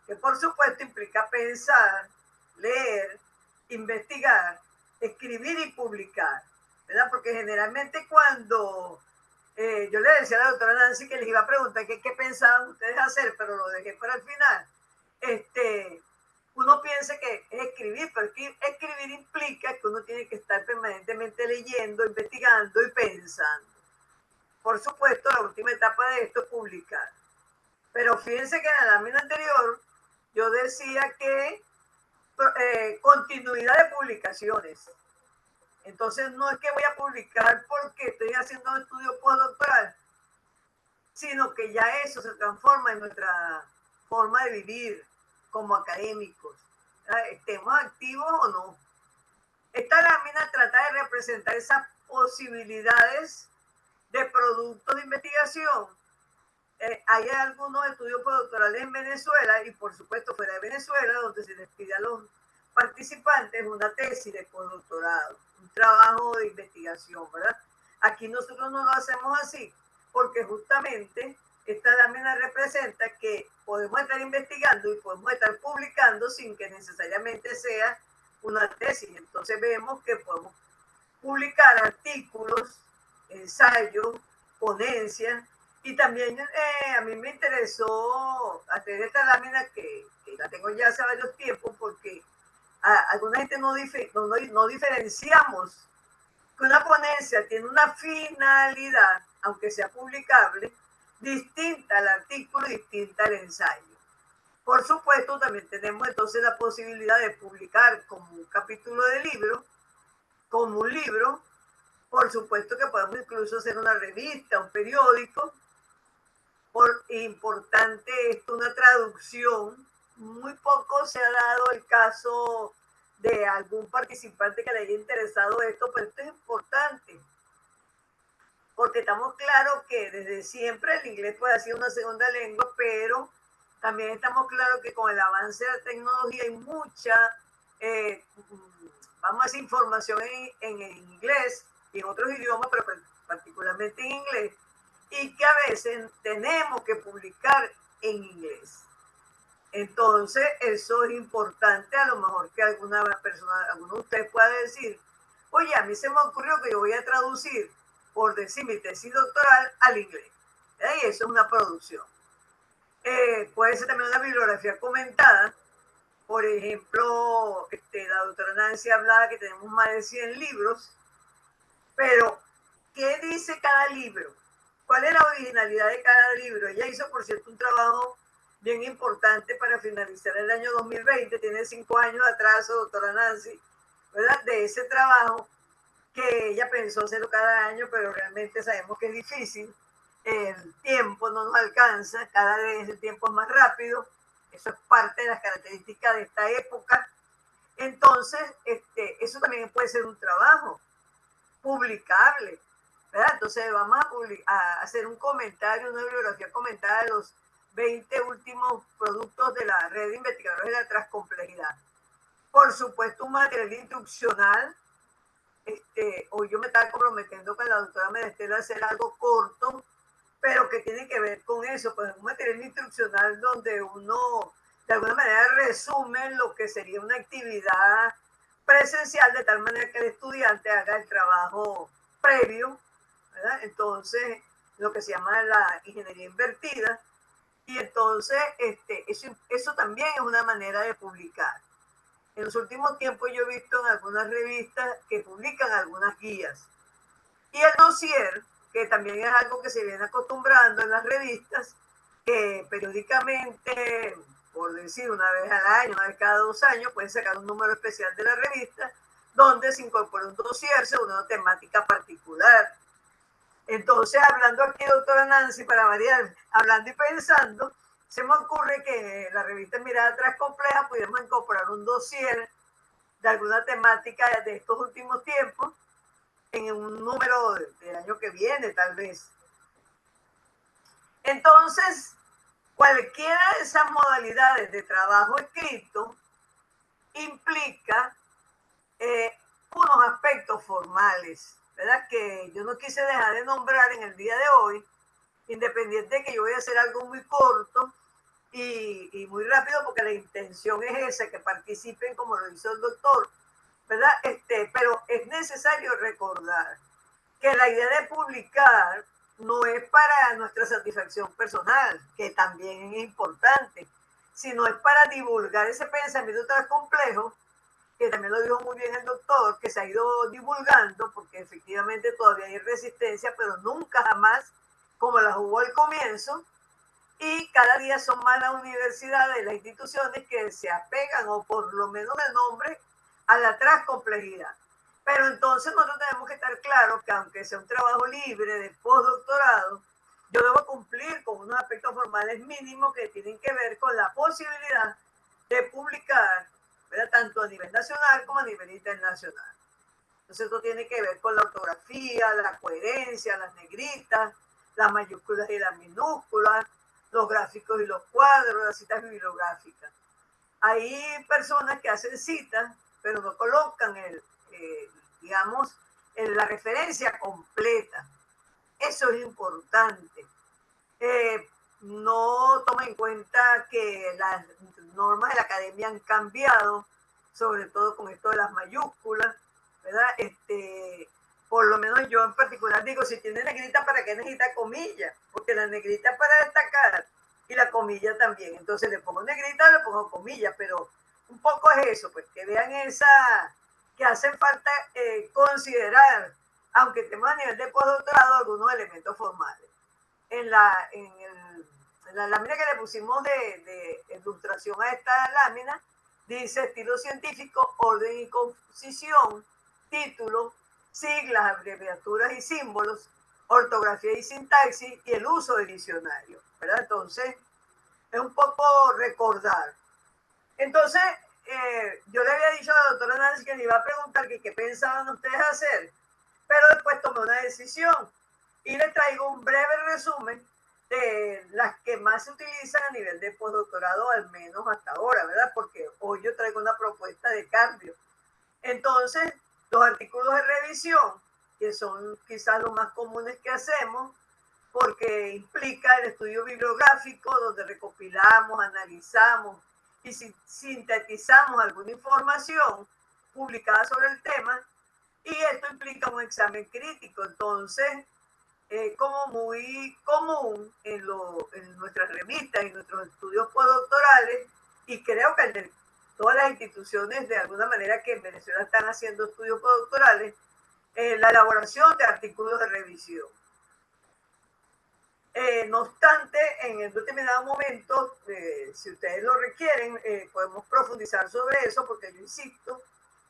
C: que por supuesto implica pensar, leer, investigar, escribir y publicar, ¿verdad? Porque generalmente cuando yo le decía a la doctora Nancy que les iba a preguntar qué pensaban ustedes hacer, pero lo dejé para el final, uno piensa que es escribir, pero escribir implica que uno tiene que estar permanentemente leyendo, investigando y pensando. Por supuesto, la última etapa de esto es publicar. Pero fíjense que en la lámina anterior yo decía que continuidad de publicaciones. Entonces no es que voy a publicar porque estoy haciendo un estudio postdoctoral, sino que ya eso se transforma en nuestra forma de vivir como académicos, estemos activos o no. Esta lámina trata de representar esas posibilidades de productos de investigación. Hay algunos estudios postdoctorales en Venezuela y por supuesto fuera de Venezuela, donde se les pide a los participantes una tesis de postdoctorado, un trabajo de investigación, ¿verdad? Aquí nosotros no lo hacemos así, porque justamente esta lámina representa que podemos estar investigando y podemos estar publicando sin que necesariamente sea una tesis. Entonces vemos que podemos publicar artículos, ensayos, ponencias, y también a mí me interesó hacer esta lámina que la tengo ya hace varios tiempos, porque alguna gente no diferenciamos que una ponencia tiene una finalidad, aunque sea publicable, distinta al artículo y distinta al ensayo. Por supuesto, también tenemos entonces la posibilidad de publicar como un capítulo de libro, como un libro. Por supuesto que podemos incluso hacer una revista, un periódico. Por importante esto, una traducción. Muy poco se ha dado el caso de algún participante que le haya interesado esto, pero esto es importante, porque estamos claros que desde siempre el inglés puede ser una segunda lengua, pero también estamos claros que con el avance de la tecnología hay mucha, vamos a decir, información en inglés y en otros idiomas, pero particularmente en inglés, y que a veces tenemos que publicar en inglés. Entonces, eso es importante. A lo mejor que alguna persona, alguno de ustedes pueda decir, oye, a mí se me ocurrió que yo voy a traducir, por decir, mi tesis doctoral al inglés. Y eso es una producción. Puede ser también una bibliografía comentada. Por ejemplo, la doctora Nancy hablaba que tenemos más de 100 libros, pero ¿qué dice cada libro? ¿Cuál es la originalidad de cada libro? Ella hizo, por cierto, un trabajo bien importante para finalizar el año 2020, tiene 5 años de atraso, doctora Nancy, ¿verdad? De ese trabajo que ella pensó hacerlo cada año, pero realmente sabemos que es difícil, el tiempo no nos alcanza, cada vez el tiempo es más rápido, eso es parte de las características de esta época. Entonces, eso también puede ser un trabajo publicable, ¿verdad? Entonces vamos a hacer un comentario, una bibliografía comentada de los 20 últimos productos de la red de investigadores de la transcomplejidad. Por supuesto, un material instruccional. Hoy yo me estaba comprometiendo con la doctora Medestela a hacer algo corto, pero que tiene que ver con eso, pues un material instruccional donde uno de alguna manera resume lo que sería una actividad presencial, de tal manera que el estudiante haga el trabajo previo, ¿verdad? Entonces, lo que se llama la ingeniería invertida, y entonces eso también es una manera de publicar. En los últimos tiempos yo he visto en algunas revistas que publican algunas guías. Y el dossier, que también es algo que se viene acostumbrando en las revistas, que periódicamente, por decir una vez al año, una vez cada 2 años, pueden sacar un número especial de la revista donde se incorpora un dossier sobre una temática particular. Entonces, hablando aquí, doctora Nancy, para variar, hablando y pensando, se me ocurre que en la revista Mirada Atrás Compleja pudiéramos incorporar un dossier de alguna temática de estos últimos tiempos en un número del año que viene, tal vez. Entonces, cualquiera de esas modalidades de trabajo escrito implica unos aspectos formales, ¿verdad? Que yo no quise dejar de nombrar en el día de hoy, independiente de que yo voy a hacer algo muy corto y muy rápido, porque la intención es esa, que participen como lo hizo el doctor, ¿verdad? Pero es necesario recordar que la idea de publicar no es para nuestra satisfacción personal, que también es importante, sino es para divulgar ese pensamiento tan complejo, que también lo dijo muy bien el doctor, que se ha ido divulgando, porque efectivamente todavía hay resistencia, pero nunca jamás como las hubo al comienzo, y cada día son más las universidades, las instituciones que se apegan, o por lo menos el nombre, a la transcomplejidad. Pero entonces nosotros tenemos que estar claros que aunque sea un trabajo libre de postdoctorado, yo debo cumplir con unos aspectos formales mínimos que tienen que ver con la posibilidad de publicar, ¿verdad? Tanto a nivel nacional como a nivel internacional. Entonces esto tiene que ver con la ortografía, la coherencia, las negritas, las mayúsculas y las minúsculas, los gráficos y los cuadros, las citas bibliográficas. Hay personas que hacen citas, pero no colocan digamos, la referencia completa. Eso es importante. No toma en cuenta que las normas de la academia han cambiado, sobre todo con esto de las mayúsculas, ¿verdad? Por lo menos yo en particular digo, si tiene negrita, ¿para qué necesita comillas? Porque la negrita es para destacar y la comilla también. Entonces le pongo negrita, le pongo comillas, pero un poco es eso, pues que vean que hacen falta considerar, aunque estemos a nivel de postdoctorado, algunos elementos formales. En la lámina que le pusimos de ilustración a esta lámina, dice estilo científico, orden y composición, título, siglas, abreviaturas y símbolos, ortografía y sintaxis y el uso del diccionario, ¿verdad? Entonces, es un poco recordar. Entonces, yo le había dicho a la doctora Nancy que le iba a preguntar que qué pensaban ustedes hacer, pero después tomé una decisión y les traigo un breve resumen de las que más se utilizan a nivel de postdoctorado, al menos hasta ahora, ¿verdad? Porque hoy yo traigo una propuesta de cambio. Entonces, los artículos de revisión, que son quizás los más comunes que hacemos, porque implica el estudio bibliográfico, donde recopilamos, analizamos y sintetizamos alguna información publicada sobre el tema, y esto implica un examen crítico. Entonces, como muy común en nuestras revistas y nuestros estudios postdoctorales, y creo que en todas las instituciones de alguna manera que en Venezuela están haciendo estudios postdoctorales, la elaboración de artículos de revisión. No obstante, en el determinado momento, si ustedes lo requieren, podemos profundizar sobre eso, porque yo insisto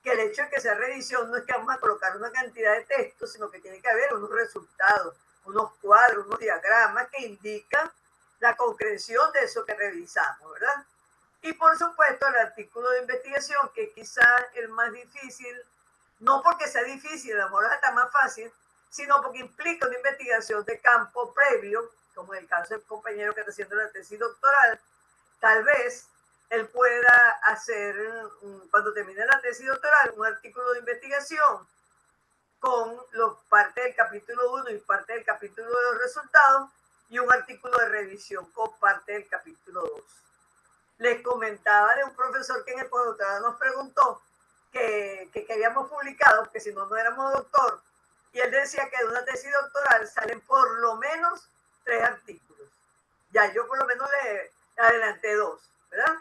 C: que el hecho de que sea revisión no es que vamos a colocar una cantidad de texto, sino que tiene que haber unos resultados, unos cuadros, unos diagramas que indican la concreción de eso que revisamos, ¿verdad? Y por supuesto el artículo de investigación, que quizás el más difícil, no porque sea difícil, a lo mejor está más fácil, sino porque implica una investigación de campo previo, como en el caso del compañero que está haciendo la tesis doctoral. Tal vez él pueda hacer, cuando termine la tesis doctoral, un artículo de investigación con parte del capítulo 1 y parte del capítulo de los resultados, y un artículo de revisión con parte del capítulo 2. Les comentaba de un profesor que en el postdoctorado nos preguntó que habíamos publicado, que si no éramos doctor, Y él decía que de una tesis doctoral salen por lo menos 3 artículos. Ya yo por lo menos le adelanté 2, ¿verdad?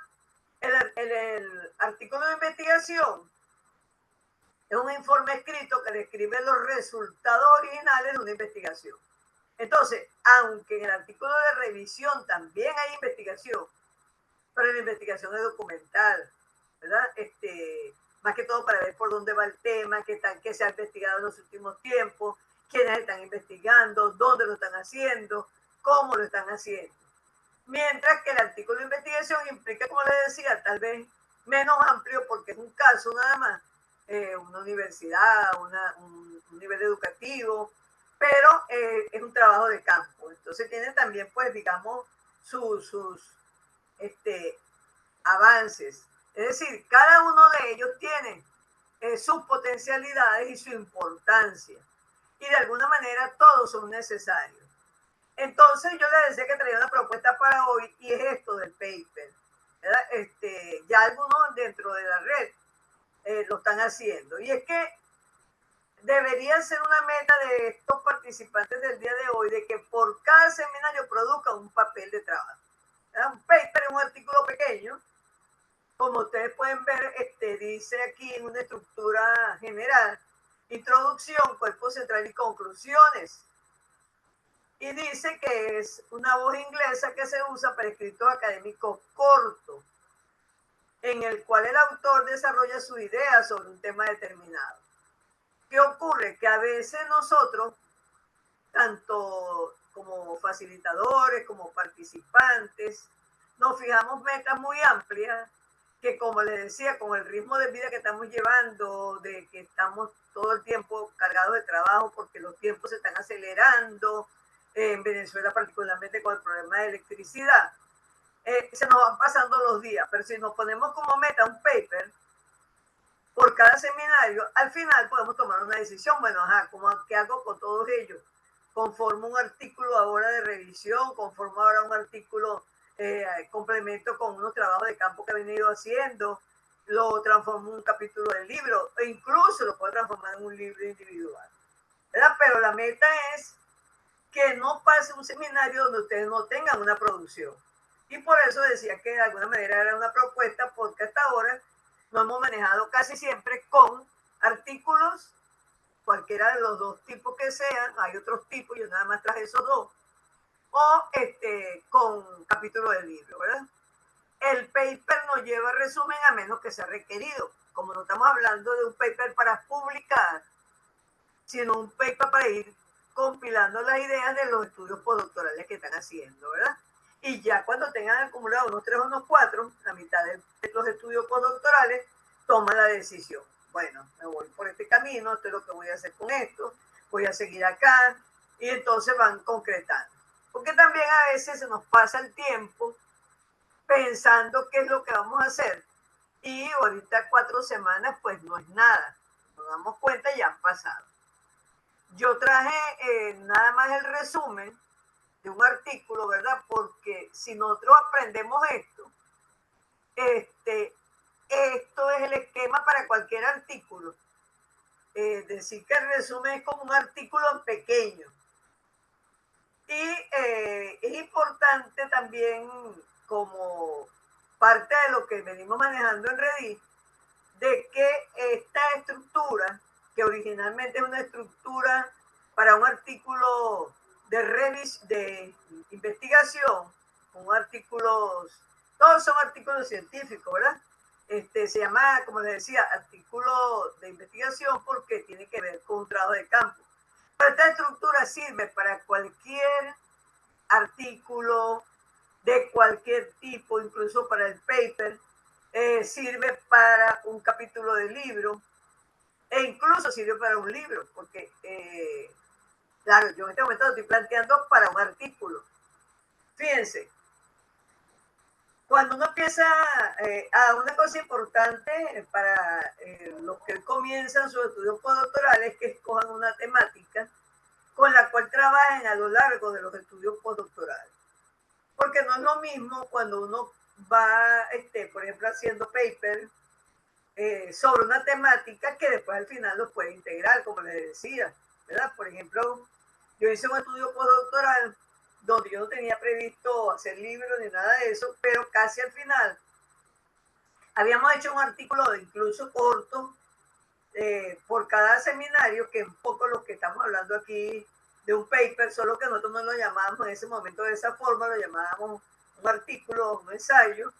C: El artículo de investigación es un informe escrito que describe los resultados originales de una investigación. Entonces, aunque en el artículo de revisión también hay investigación, pero la investigación es documental, ¿verdad? Más que todo para ver por dónde va el tema, qué se ha investigado en los últimos tiempos, quiénes están investigando, dónde lo están haciendo, cómo lo están haciendo. Mientras que el artículo de investigación implica, como les decía, tal vez menos amplio porque es un caso nada más, una universidad, un nivel educativo, pero es un trabajo de campo. Entonces tiene también, pues, digamos, sus avances. Es decir, cada uno de ellos tiene sus potencialidades y su importancia. Y de alguna manera todos son necesarios. Entonces yo les decía que traía una propuesta para hoy y es esto del paper, ¿verdad? Ya algunos dentro de la red lo están haciendo. Y es que debería ser una meta de estos participantes del día de hoy de que por cada seminario produzcan un papel de trabajo. ¿Verdad? Un paper es un artículo pequeño. Como ustedes pueden ver, dice aquí en una estructura general, introducción, cuerpo central y conclusiones. Y dice que es una voz inglesa que se usa para escritos académicos cortos, en el cual el autor desarrolla su idea sobre un tema determinado. ¿Qué ocurre? Que a veces nosotros, tanto como facilitadores, como participantes, nos fijamos metas muy amplias que, como les decía, con el ritmo de vida que estamos llevando, de que estamos todo el tiempo cargados de trabajo porque los tiempos se están acelerando, en Venezuela particularmente con el problema de electricidad, se nos van pasando los días, pero si nos ponemos como meta un paper por cada seminario, al final podemos tomar una decisión. Bueno, ¿qué hago con todos ellos? Conformo un artículo ahora de revisión, conformo ahora un artículo complemento con unos trabajos de campo que he venido haciendo, lo transformo en un capítulo del libro, e incluso lo puedo transformar en un libro individual, ¿verdad? Pero la meta es que no pase un seminario donde ustedes no tengan una producción. Y por eso decía que de alguna manera era una propuesta, porque hasta ahora nos hemos manejado casi siempre con artículos, cualquiera de los dos tipos que sean, hay otros tipos, yo nada más traje esos dos, o con capítulo del libro, ¿verdad? El paper no lleva resumen a menos que sea requerido, como no estamos hablando de un paper para publicar, sino un paper para ir compilando las ideas de los estudios postdoctorales que están haciendo, ¿verdad? Y ya cuando tengan acumulado unos 3 o unos 4, la mitad de los estudios postdoctorales, toman la decisión. Bueno, me voy por este camino, esto es lo que voy a hacer con esto, voy a seguir acá, y entonces van concretando. Porque también a veces se nos pasa el tiempo pensando qué es lo que vamos a hacer, y ahorita 4 semanas pues no es nada, nos damos cuenta, ya han pasado. Yo traje nada más el resumen de un artículo, ¿verdad? Porque si nosotros aprendemos esto, esto es el esquema para cualquier artículo. Decir que el resumen es como un artículo pequeño. Y es importante también, como parte de lo que venimos manejando en Redis, de que esta estructura, que originalmente es una estructura para un artículo de investigación, todos son artículos científicos, ¿verdad? Se llama, como les decía, artículo de investigación porque tiene que ver con un trabajo de campo. Pero esta estructura sirve para cualquier artículo de cualquier tipo, incluso para el paper, sirve para un capítulo de libro, e incluso sirve para un libro, porque, claro, yo en este momento lo estoy planteando para un artículo. Fíjense, cuando uno empieza una cosa importante para los que comienzan sus estudios postdoctorales, que escojan una temática con la cual trabajen a lo largo de los estudios postdoctorales. Porque no es lo mismo cuando uno va, por ejemplo, haciendo paper sobre una temática que después al final los puede integrar, como les decía. ¿verdad? Por ejemplo, yo hice un estudio postdoctoral donde yo no tenía previsto hacer libros ni nada de eso, pero casi al final habíamos hecho un artículo incluso corto por cada seminario, que es un poco lo que estamos hablando aquí de un paper, solo que nosotros no lo llamábamos en ese momento de esa forma, lo llamábamos un artículo, un ensayo,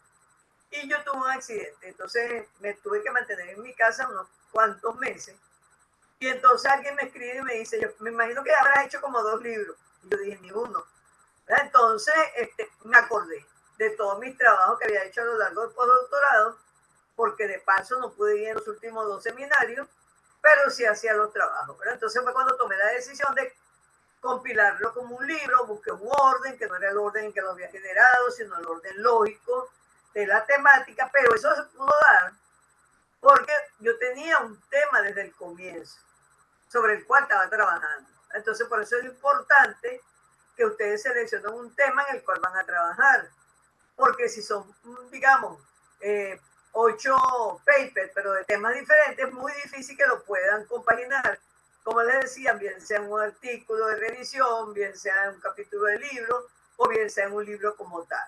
C: y yo tuve un accidente, entonces me tuve que mantener en mi casa unos cuantos meses, y entonces alguien me escribe y me dice, yo me imagino que habrás hecho como 2 libros, y yo dije, ni uno. Entonces me acordé de todos mis trabajos que había hecho a lo largo del postdoctorado, porque de paso no pude ir en los últimos 2 seminarios, pero sí hacía los trabajos, ¿verdad? Entonces fue cuando tomé la decisión de compilarlo como un libro, busqué un orden, que no era el orden en que lo había generado, sino el orden lógico de la temática, pero eso se pudo dar porque yo tenía un tema desde el comienzo sobre el cual estaba trabajando. Entonces por eso es importante que ustedes seleccionen un tema en el cual van a trabajar, porque si son, digamos, 8 papers, pero de temas diferentes, es muy difícil que lo puedan compaginar. Como les decía, bien sea un artículo de revisión, bien sea un capítulo de libro, o bien sea un libro como tal.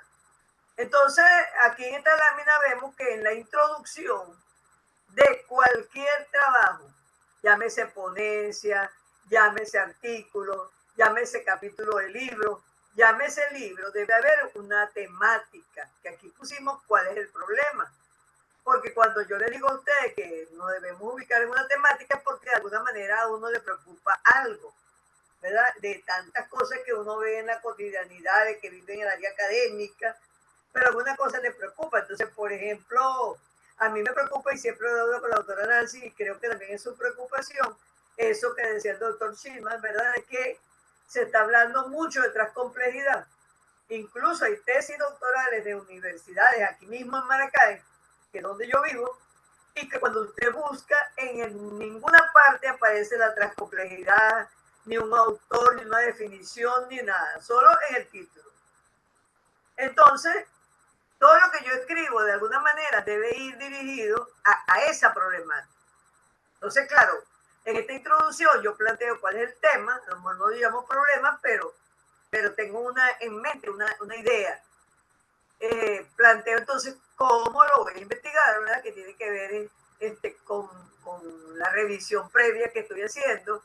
C: Entonces, aquí en esta lámina vemos que en la introducción de cualquier trabajo, llámese ponencia, llámese artículo, llámese capítulo de libro, llámese libro, debe haber una temática, que aquí pusimos cuál es el problema. Porque cuando yo le digo a ustedes que nos debemos ubicar en una temática es porque de alguna manera a uno le preocupa algo, ¿verdad? De tantas cosas que uno ve en la cotidianidad, de que vive en el área académica, pero alguna cosa le preocupa. Entonces, por ejemplo, a mí me preocupa, y siempre lo hablo con la doctora Nancy, y creo que también es su preocupación, eso que decía el doctor Schillman, ¿verdad? De que se está hablando mucho de transcomplejidad. Incluso hay tesis doctorales de universidades aquí mismo en Maracay, que es donde yo vivo, y que cuando usted busca, en ninguna parte aparece la transcomplejidad, ni un autor, ni una definición, ni nada, solo en el título. Entonces, todo lo que yo escribo de alguna manera debe ir dirigido a esa problemática. Entonces, claro, en esta introducción yo planteo cuál es el tema, a lo mejor no digamos problema, pero tengo en mente una idea. Planteo entonces cómo lo voy a investigar, ¿verdad? Que tiene que ver con la revisión previa que estoy haciendo,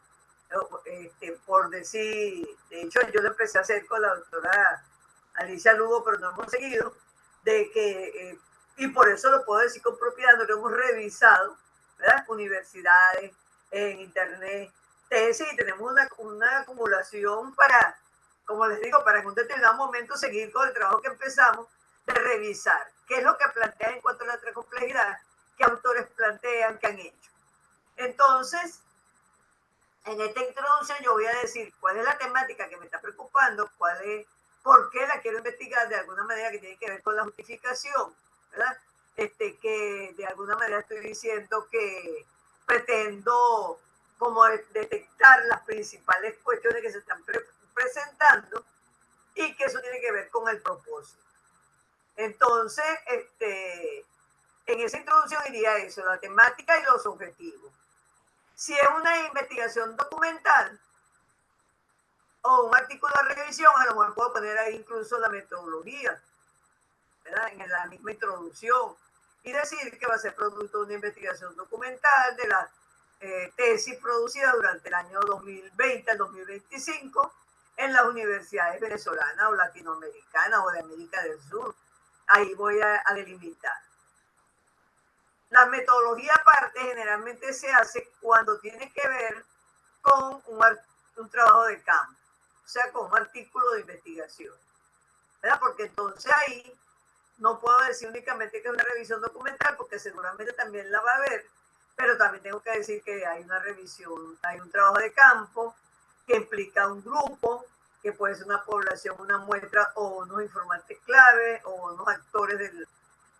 C: por decir, de hecho yo lo empecé a hacer con la doctora Alicia Lugo, pero no hemos seguido, de que, y por eso lo puedo decir con propiedad, lo hemos revisado, ¿verdad? Universidades, en internet, tesis, y tenemos una acumulación para, como les digo, para en un determinado momento seguir con el trabajo que empezamos, de revisar qué es lo que plantean en cuanto a la complejidad, qué autores plantean, qué han hecho. Entonces, en esta introducción yo voy a decir cuál es la temática que me está preocupando, por qué la quiero investigar de alguna manera, que tiene que ver con la justificación, ¿verdad? Que de alguna manera estoy diciendo que pretendo como detectar las principales cuestiones que se están presentando, y que eso tiene que ver con el propósito. Entonces, en esa introducción iría eso, la temática y los objetivos. Si es una investigación documental o un artículo de revisión, a lo mejor puedo poner ahí incluso la metodología, ¿verdad? En la misma introducción, y decir que va a ser producto de una investigación documental de la tesis producida durante el año 2020 al 2025 en las universidades venezolanas o latinoamericanas o de América del Sur. Ahí voy a delimitar. La metodología aparte generalmente se hace cuando tiene que ver con un trabajo de campo, o sea, con un artículo de investigación, ¿verdad? Porque entonces ahí no puedo decir únicamente que es una revisión documental, porque seguramente también la va a ver, pero también tengo que decir que hay una revisión, hay un trabajo de campo que implica un grupo, que puede ser una población, una muestra, o unos informantes clave, o unos actores del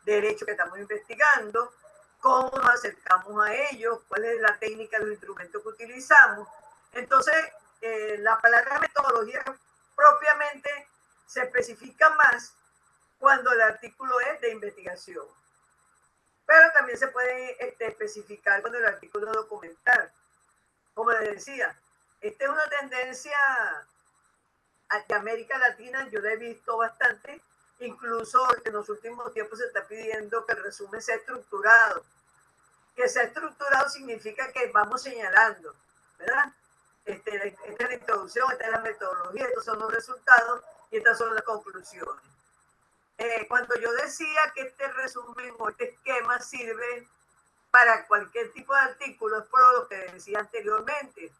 C: derecho que estamos investigando, cómo nos acercamos a ellos, cuál es la técnica, los instrumentos que utilizamos. Entonces, la palabra metodología propiamente se especifica más cuando el artículo es de investigación. Pero también se puede especificar cuando el artículo es documental. Como les decía, esta es una tendencia de América Latina, yo la he visto bastante, incluso en los últimos tiempos se está pidiendo que el resumen sea estructurado. Que sea estructurado significa que vamos señalando, ¿verdad? Esta es la introducción, esta es la metodología, estos son los resultados y estas son las conclusiones. Cuando yo decía que este resumen o este esquema sirve para cualquier tipo de artículo, es por lo que decía anteriormente.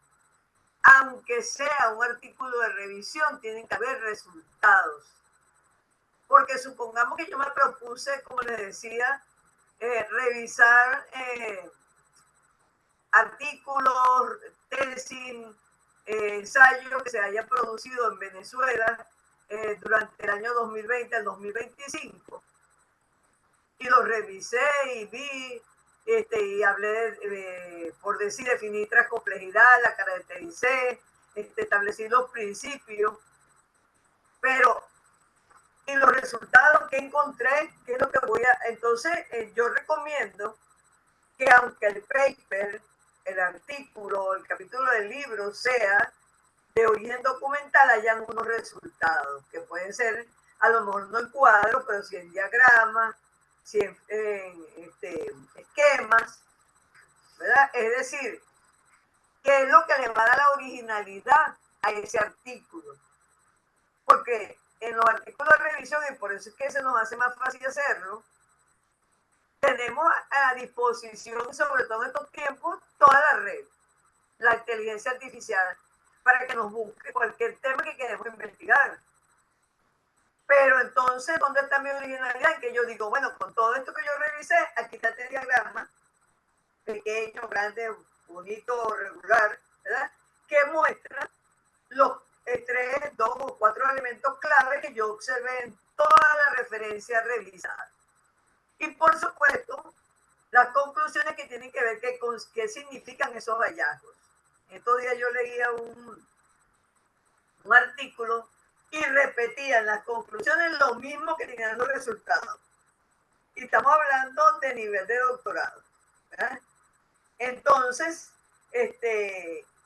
C: Aunque sea un artículo de revisión, tienen que haber resultados. Porque supongamos que yo me propuse, como les decía, revisar artículos, tesis, ensayos que se hayan producido en Venezuela durante el año 2020 al 2025. Y los revisé y vi, y hablé, por decir, definí tras complejidad, la caractericé, establecí los principios, pero y los resultados que encontré, que es lo que voy a... Entonces, yo recomiendo que aunque el paper, el artículo, el capítulo del libro sea de origen documental, hayan unos resultados, que pueden ser, a lo mejor no en cuadros, pero sí en diagramas, sí en esquemas, ¿verdad? Es decir, ¿qué es lo que le va a dar la originalidad a ese artículo? Porque en los artículos de revisión, y por eso es que se nos hace más fácil hacerlo, tenemos a disposición, sobre todo en estos tiempos, toda la red, la inteligencia artificial, para que nos busque cualquier tema que queremos investigar. Pero entonces, ¿dónde está mi originalidad? En que yo digo, bueno, con todo esto que yo revisé, aquí está este diagrama, pequeño, grande, bonito, regular, ¿verdad? Que muestra los 3, 2 o 4 elementos clave que yo observé en toda la referencia revisada. Y por supuesto, las conclusiones que tienen que ver qué significan esos hallazgos. Estos días yo leía un artículo y repetían las conclusiones lo mismo que tenían los resultados. Y estamos hablando de nivel de doctorado, ¿verdad? Entonces,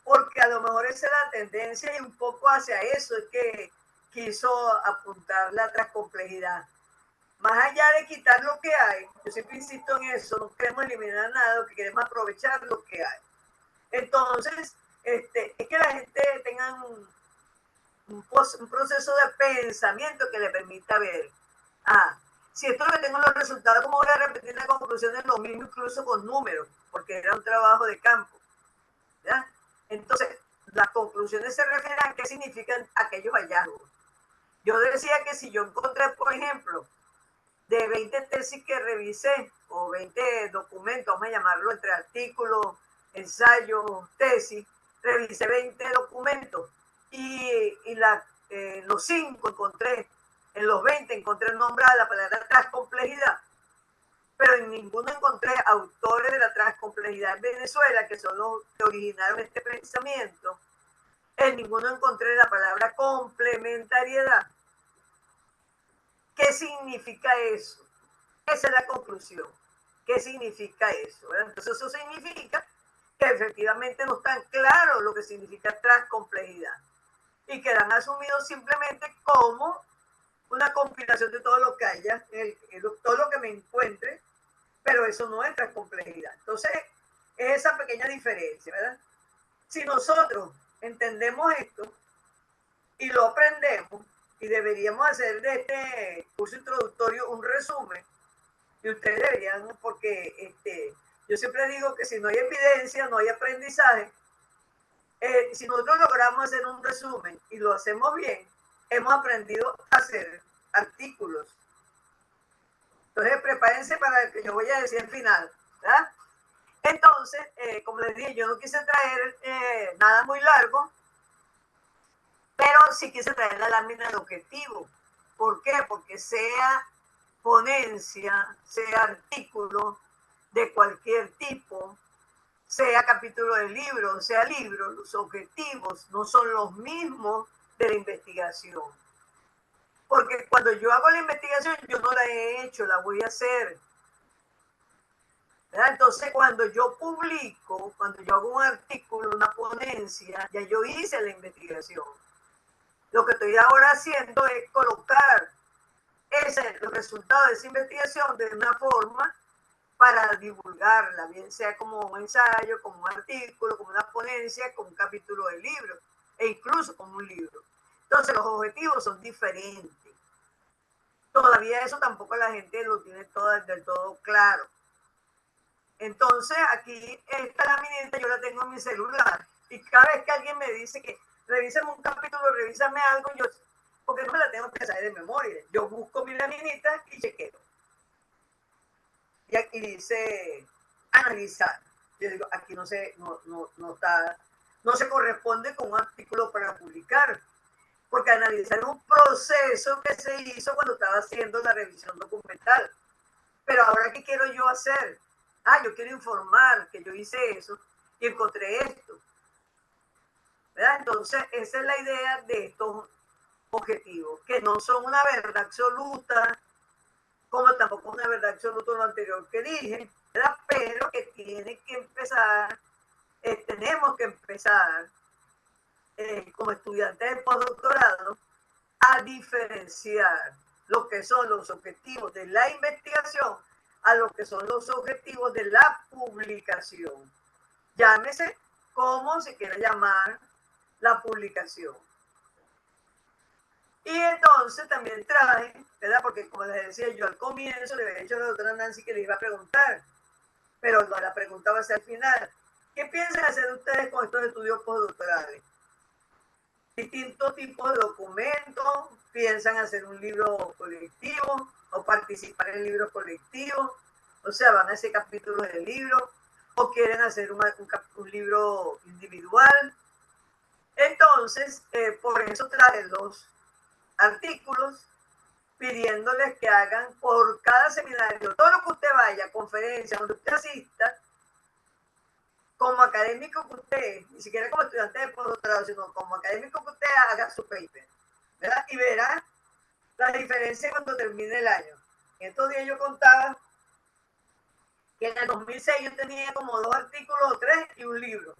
C: porque a lo mejor esa es la tendencia y un poco hacia eso es que quiso apuntar la transcomplejidad. Más allá de quitar lo que hay, yo siempre insisto en eso, no queremos eliminar nada, lo que queremos aprovechar lo que hay. Entonces, es que la gente tenga un proceso de pensamiento que le permita ver, si esto es lo que tengo los resultados, ¿cómo voy a repetir las conclusiones lo mismo incluso con números? Porque era un trabajo de campo, ¿ya? Entonces, las conclusiones se refieren a qué significan aquellos hallazgos. Yo decía que si yo encontré, por ejemplo, de 20 tesis que revisé, o 20 documentos, vamos a llamarlo entre artículos, ensayos, tesis, revisé 20 documentos y los 5 encontré, en los 20 encontré nombrada la palabra transcomplejidad, pero en ninguno encontré autores de la transcomplejidad en Venezuela, que son los que originaron este pensamiento. En ninguno encontré la palabra complementariedad. ¿Qué significa eso? Esa es la conclusión. ¿Qué significa eso? ¿Verdad? Entonces eso significa que efectivamente no están claros lo que significa transcomplejidad y que la han asumido simplemente como una compilación de todo lo que haya, todo lo que me encuentre, pero eso no es transcomplejidad. Entonces es esa pequeña diferencia, ¿verdad? Si nosotros entendemos esto y lo aprendemos, y deberíamos hacer de este curso introductorio un resumen, y ustedes deberían, porque yo siempre digo que si no hay evidencia, no hay aprendizaje. Si nosotros logramos hacer un resumen y lo hacemos bien, hemos aprendido a hacer artículos. Entonces, prepárense para lo que yo voy a decir al final, ¿verdad? Entonces, como les dije, yo no quise traer nada muy largo, pero sí quise traer la lámina de objetivo. ¿Por qué? Porque sea ponencia, sea artículo de cualquier tipo, sea capítulo de libro, sea libro, los objetivos no son los mismos de la investigación. Porque cuando yo hago la investigación, yo no la he hecho, la voy a hacer. ¿verdad? Entonces, cuando yo publico, cuando yo hago un artículo, una ponencia, ya yo hice la investigación. Lo que estoy ahora haciendo es colocar los resultados de esa investigación de una forma para divulgarla, bien sea como un ensayo, como un artículo, como una ponencia, como un capítulo del libro, e incluso como un libro. Entonces los objetivos son diferentes. Todavía eso tampoco la gente lo tiene del todo claro. Entonces aquí esta laminita yo la tengo en mi celular y cada vez que alguien me dice que revísame un capítulo, revísame algo, yo, porque no me la tengo que saber de memoria, yo busco mi laminita y chequeo. Y aquí dice analizar. Yo digo, aquí no se corresponde con un artículo para publicar, porque analizar es un proceso que se hizo cuando estaba haciendo la revisión documental. Pero ahora, ¿qué quiero yo hacer? Yo quiero informar que yo hice eso y encontré esto. ¿Verdad? Entonces, esa es la idea de estos objetivos, que no son una verdad absoluta, como tampoco una verdad absoluta lo anterior que dije, ¿verdad? Pero que tiene que empezar, tenemos que empezar como estudiantes de postdoctorado a diferenciar lo que son los objetivos de la investigación a lo que son los objetivos de la publicación. Llámese como se quiera llamar la publicación. Y entonces también traje, ¿verdad? Porque como les decía yo al comienzo, le había dicho a la doctora Nancy que le iba a preguntar, pero no, la pregunta va a ser al final. ¿Qué piensan hacer ustedes con estos estudios postdoctorales? Distintos tipos de documentos, piensan hacer un libro colectivo o participar en libros colectivos, o sea, van a hacer capítulos del libro o quieren hacer un libro individual. Entonces, por eso traje los artículos pidiéndoles que hagan por cada seminario, todo lo que usted vaya, conferencia, donde usted asista, como académico que usted, ni siquiera como estudiante de postdoctorado, sino como académico que usted haga su paper, ¿verdad? Y verá la diferencia cuando termine el año. En estos días yo contaba que en el 2006 yo tenía como 2 artículos o 3 y un libro.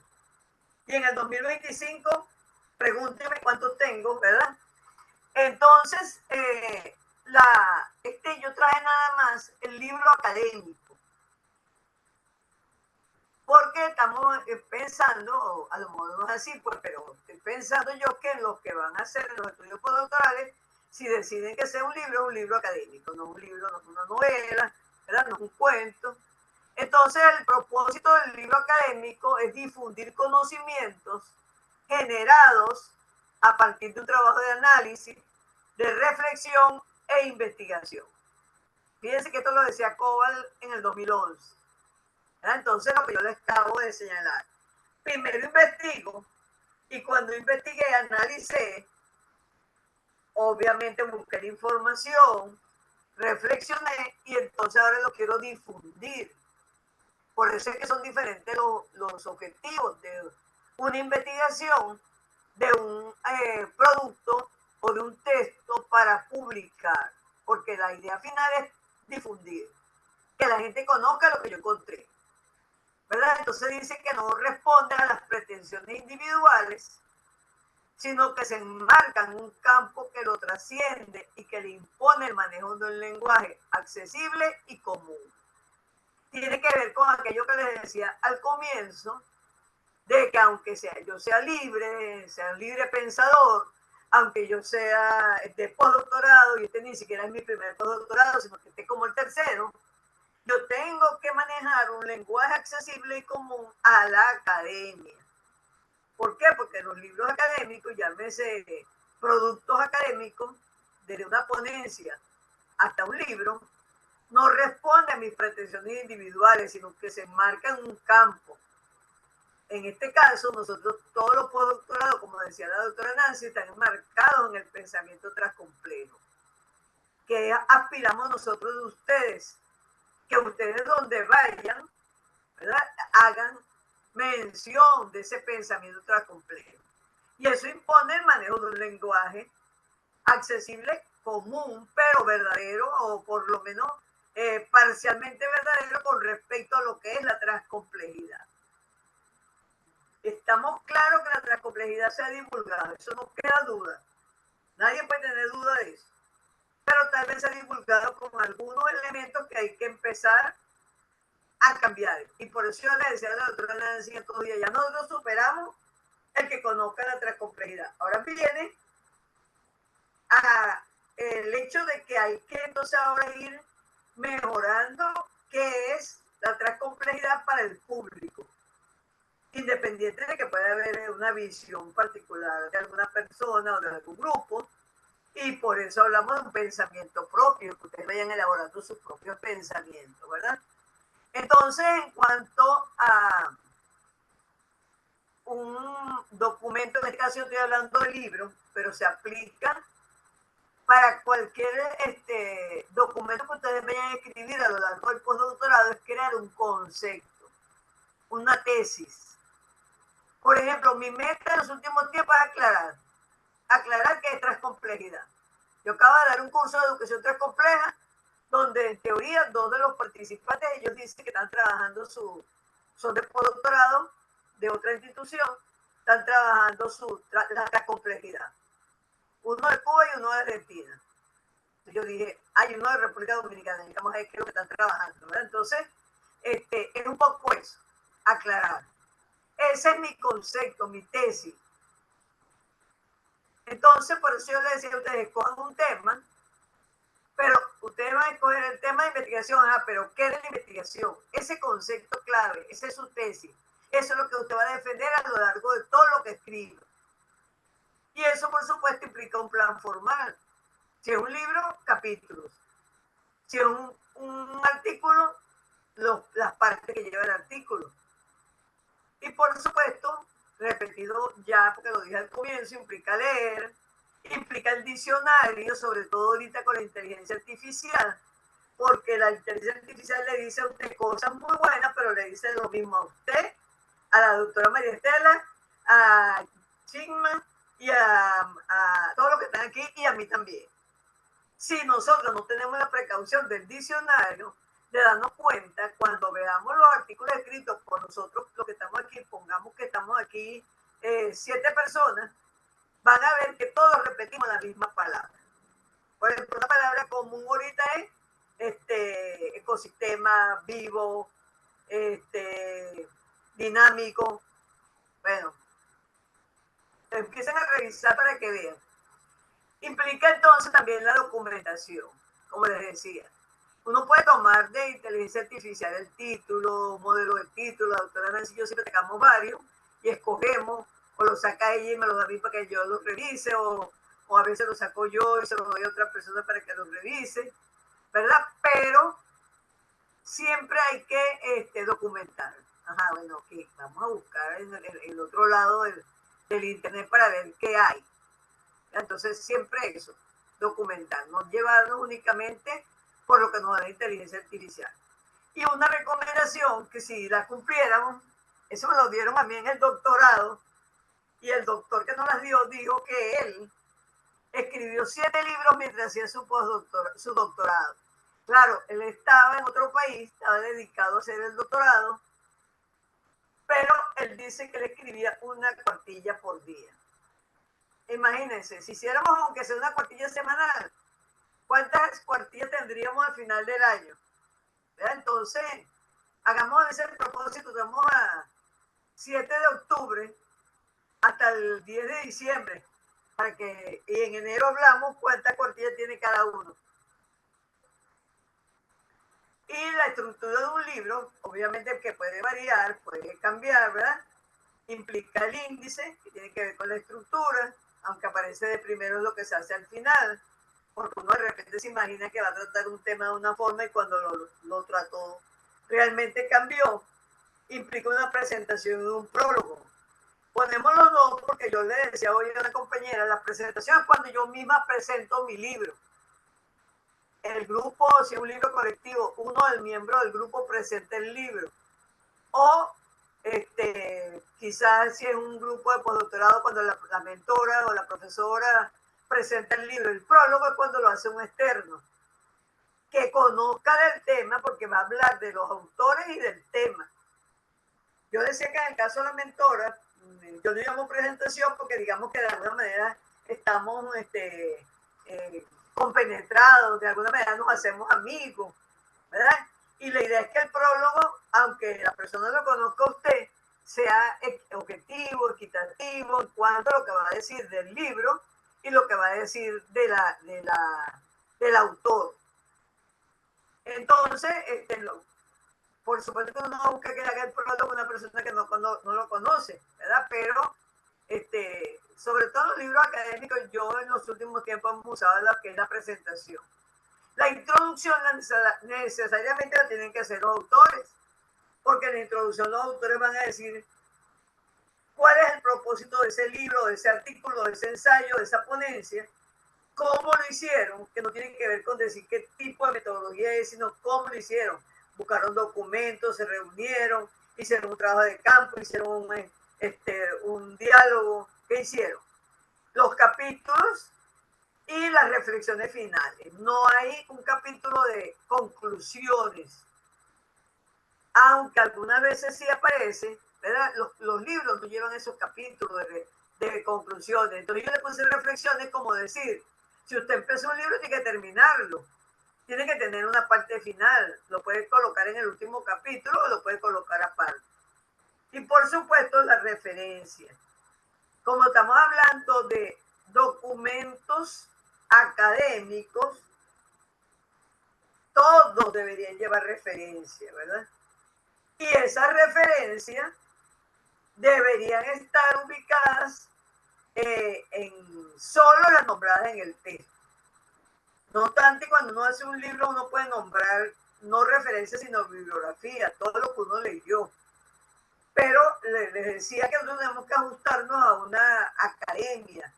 C: Y en el 2025, pregúnteme cuántos tengo, ¿verdad? Entonces, yo traje nada más el libro académico, porque estamos pensando, a lo mejor no es así, pues, pero estoy pensando yo que los que van a hacer los estudios postdoctorales, si deciden que sea un libro académico, no un libro, no es una novela, ¿verdad? No es un cuento. Entonces, el propósito del libro académico es difundir conocimientos generados a partir de un trabajo de análisis, de reflexión e investigación. Fíjense que esto lo decía Cobal en el 2011. ¿Verdad? Entonces, lo que yo les acabo de señalar. Primero investigo y cuando investigué, analicé, obviamente busqué información, reflexioné y entonces ahora lo quiero difundir. Por eso es que son diferentes los objetivos de una investigación, de un producto o de un texto para publicar, porque la idea final es difundir, que la gente conozca lo que yo encontré, ¿verdad? Entonces dice que no responden a las pretensiones individuales, sino que se enmarcan en un campo que lo trasciende y que le impone el manejo de un lenguaje accesible y común. Tiene que ver con aquello que les decía al comienzo, de que aunque yo sea un libre pensador, aunque yo sea de postdoctorado, y este ni siquiera es mi primer postdoctorado, sino que este es como el tercero, yo tengo que manejar un lenguaje accesible y común a la academia. ¿Por qué? Porque los libros académicos, llámese productos académicos, desde una ponencia hasta un libro, no responden a mis pretensiones individuales, sino que se enmarcan en un campo. En este caso, nosotros todos los postdoctorados, como decía la doctora Nancy, están enmarcados en el pensamiento transcomplejo. Que aspiramos nosotros de ustedes, que ustedes donde vayan, ¿verdad?, hagan mención de ese pensamiento transcomplejo. Y eso impone el manejo de un lenguaje accesible, común, pero verdadero, o por lo menos parcialmente verdadero con respecto a lo que tenemos claro que la transcomplejidad se ha divulgado, eso no queda duda. Nadie puede tener duda de eso. Pero tal vez se ha divulgado con algunos elementos que hay que empezar a cambiar. Y por eso yo le decía a la doctora Nancy estos días, ya nosotros superamos el que conozca la transcomplejidad. Ahora viene el hecho de que hay que entonces ahora ir mejorando qué es la transcomplejidad para el público, independiente de que pueda haber una visión particular de alguna persona o de algún grupo, y por eso hablamos de un pensamiento propio, que ustedes vayan elaborando sus propios pensamientos, ¿verdad? Entonces, en cuanto a un documento, en este caso yo estoy hablando de libro, pero se aplica para cualquier documento que ustedes vayan a escribir a lo largo del postdoctorado, es crear un concepto, una tesis. Por ejemplo, mi meta en los últimos tiempos es aclarar que es transcomplejidad. Yo acabo de dar un curso de educación transcompleja, donde en teoría dos de los participantes, ellos dicen que están trabajando son de postdoctorado de otra institución, están trabajando la transcomplejidad. Uno de Cuba y uno de Argentina. Yo dije, hay uno de República Dominicana, necesitamos ver qué es lo que están trabajando, ¿verdad? Entonces, es un poco eso, aclarar. Ese es mi concepto, mi tesis. Entonces, por eso yo les decía a ustedes, escojan un tema, pero ustedes van a escoger el tema de investigación, pero ¿qué es la investigación? Ese concepto clave, esa es su tesis. Eso es lo que usted va a defender a lo largo de todo lo que escribe. Y eso, por supuesto, implica un plan formal. Si es un libro, capítulos. Si es un artículo, las partes que lleva el artículo. Y por supuesto, repetido ya, porque lo dije al comienzo, implica leer, implica el diccionario, sobre todo ahorita con la inteligencia artificial, porque la inteligencia artificial le dice a usted cosas muy buenas, pero le dice lo mismo a usted, a la doctora María Estela, a Chigma y a todos los que están aquí y a mí también. Si nosotros no tenemos la precaución del diccionario, de darnos cuenta cuando veamos los artículos escritos por nosotros, los que estamos aquí, pongamos que estamos aquí 7 personas, van a ver que todos repetimos la misma palabra. Por ejemplo, una palabra común ahorita es ecosistema vivo, dinámico. Bueno, empiecen a revisar para que vean. Implica entonces también la documentación, como les decía. Uno puede tomar de inteligencia artificial el título, modelo de título, la doctora Nancy y yo siempre sacamos varios y escogemos, o lo saca ella y me lo da a mí para que yo lo revise, o a veces lo saco yo y se lo doy a otra persona para que lo revise, ¿verdad? Pero siempre hay que documentar. Bueno, ok, vamos a buscar en el otro lado del internet para ver qué hay. Entonces, siempre eso, documentar, no llevarnos únicamente por lo que nos da la inteligencia artificial. Y una recomendación que si la cumpliéramos, eso me lo dieron a mí en el doctorado, y el doctor que nos las dio dijo que él escribió 7 libros mientras hacía su doctorado. Claro, él estaba en otro país, estaba dedicado a hacer el doctorado, pero él dice que él escribía una cuartilla por día. Imagínense, si hiciéramos aunque sea una cuartilla semanal, ¿cuántas cuartillas tendríamos al final del año? ¿Verdad? Entonces, hagamos ese propósito, estamos a 7 de octubre hasta el 10 de diciembre, y en enero hablamos cuántas cuartillas tiene cada uno. Y la estructura de un libro, obviamente que puede variar, puede cambiar, ¿verdad? Implica el índice, que tiene que ver con la estructura, aunque aparece de primero lo que se hace al final, porque uno de repente se imagina que va a tratar un tema de una forma y cuando lo trató realmente cambió. Implica una presentación y un prólogo. Ponemos los dos porque yo le decía hoy a una compañera, la presentación es cuando yo misma presento mi libro. El grupo, si es un libro colectivo, uno del miembro del grupo presenta el libro. O quizás si es un grupo de postdoctorado, cuando la mentora o la profesora presenta el libro. El prólogo es cuando lo hace un externo, que conozca del tema porque va a hablar de los autores y del tema. Yo decía que en el caso de la mentora, yo le llamo presentación porque digamos que de alguna manera estamos compenetrados, de alguna manera nos hacemos amigos, ¿verdad? Y la idea es que el prólogo, aunque la persona lo conozca a usted, sea objetivo, equitativo en cuanto a lo que va a decir del libro y lo que va a decir del autor. Entonces, por supuesto que uno no busca que haga el prólogo una persona que no lo conoce, ¿verdad? Pero sobre todo los libros académicos, yo en los últimos tiempos hemos usado lo que es la presentación. La introducción necesariamente la tienen que hacer los autores, porque en la introducción los autores van a decir cuál es el propósito de ese libro, de ese artículo, de ese ensayo, de esa ponencia, cómo lo hicieron, que no tiene que ver con decir qué tipo de metodología es, sino cómo lo hicieron. Buscaron documentos, se reunieron, hicieron un trabajo de campo, hicieron un diálogo. ¿Qué hicieron? Los capítulos y las reflexiones finales. No hay un capítulo de conclusiones, aunque algunas veces sí aparece, ¿verdad? Los libros no llevan esos capítulos de conclusiones. Entonces yo le puse reflexiones como decir, si usted empezó un libro tiene que terminarlo, tiene que tener una parte final, lo puede colocar en el último capítulo o lo puede colocar aparte. Y por supuesto la referencia. Como estamos hablando de documentos académicos, todos deberían llevar referencia, ¿verdad? Y esas referencias deberían estar ubicadas en solo las nombradas en el texto. No obstante, cuando uno hace un libro, uno puede nombrar no referencias, sino bibliografía, todo lo que uno leyó. Pero les decía que nosotros tenemos que ajustarnos a una academia,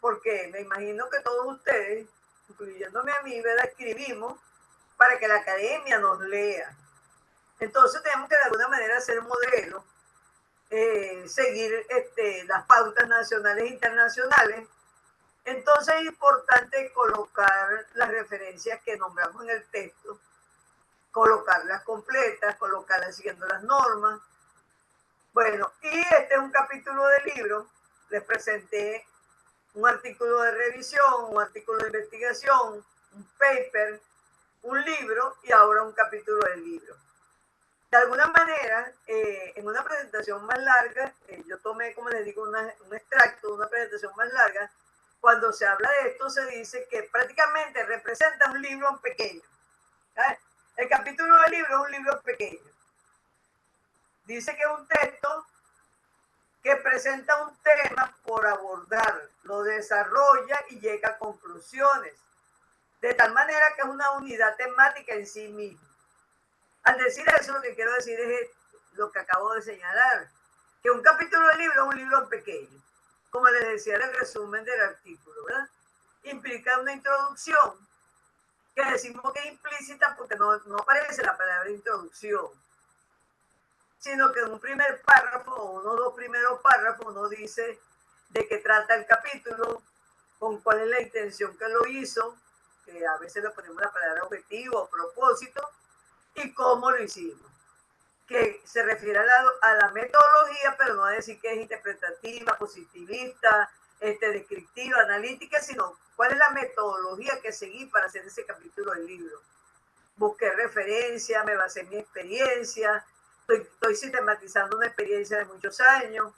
C: porque me imagino que todos ustedes, incluyéndome a mí, ¿verdad?, escribimos para que la academia nos lea. Entonces tenemos que de alguna manera ser modelo, seguir las pautas nacionales e internacionales. Entonces es importante colocar las referencias que nombramos en el texto, colocarlas completas, colocarlas siguiendo las normas. Bueno, y este es un capítulo del libro. Les presenté un artículo de revisión, un artículo de investigación, un paper, un libro y ahora un capítulo del libro. De alguna manera, en una presentación más larga, yo tomé, como les digo, un extracto de una presentación más larga. Cuando se habla de esto, se dice que prácticamente representa un libro pequeño. ¿Sabes? El capítulo del libro es un libro pequeño. Dice que es un texto que presenta un tema por abordar, lo desarrolla y llega a conclusiones, de tal manera que es una unidad temática en sí misma. Al decir eso, lo que quiero decir es lo que acabo de señalar, que un capítulo del libro es un libro pequeño, como les decía en el resumen del artículo, ¿verdad? Implica una introducción, que decimos que es implícita porque no aparece la palabra introducción, sino que en un primer párrafo o unos dos primeros párrafos uno dice de qué trata el capítulo, con cuál es la intención que lo hizo, que a veces le ponemos la palabra objetivo o propósito, y cómo lo hicimos, que se refiere a la metodología, pero no a decir que es interpretativa, positivista, descriptiva, analítica, sino cuál es la metodología que seguí para hacer ese capítulo del libro. Busqué referencia, me basé en mi experiencia, estoy sistematizando una experiencia de muchos años.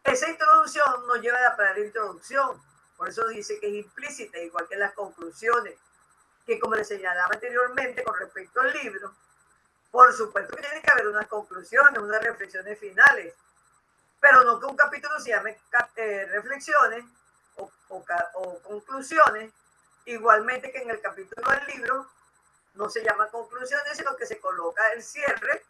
C: Esa introducción no lleva la palabra introducción, por eso dice que es implícita, igual que las conclusiones, que como les señalaba anteriormente con respecto al libro, por supuesto que tiene que haber unas conclusiones, unas reflexiones finales, pero no que un capítulo se llame reflexiones o conclusiones, igualmente que en el capítulo del libro no se llama conclusiones, sino que se coloca el cierre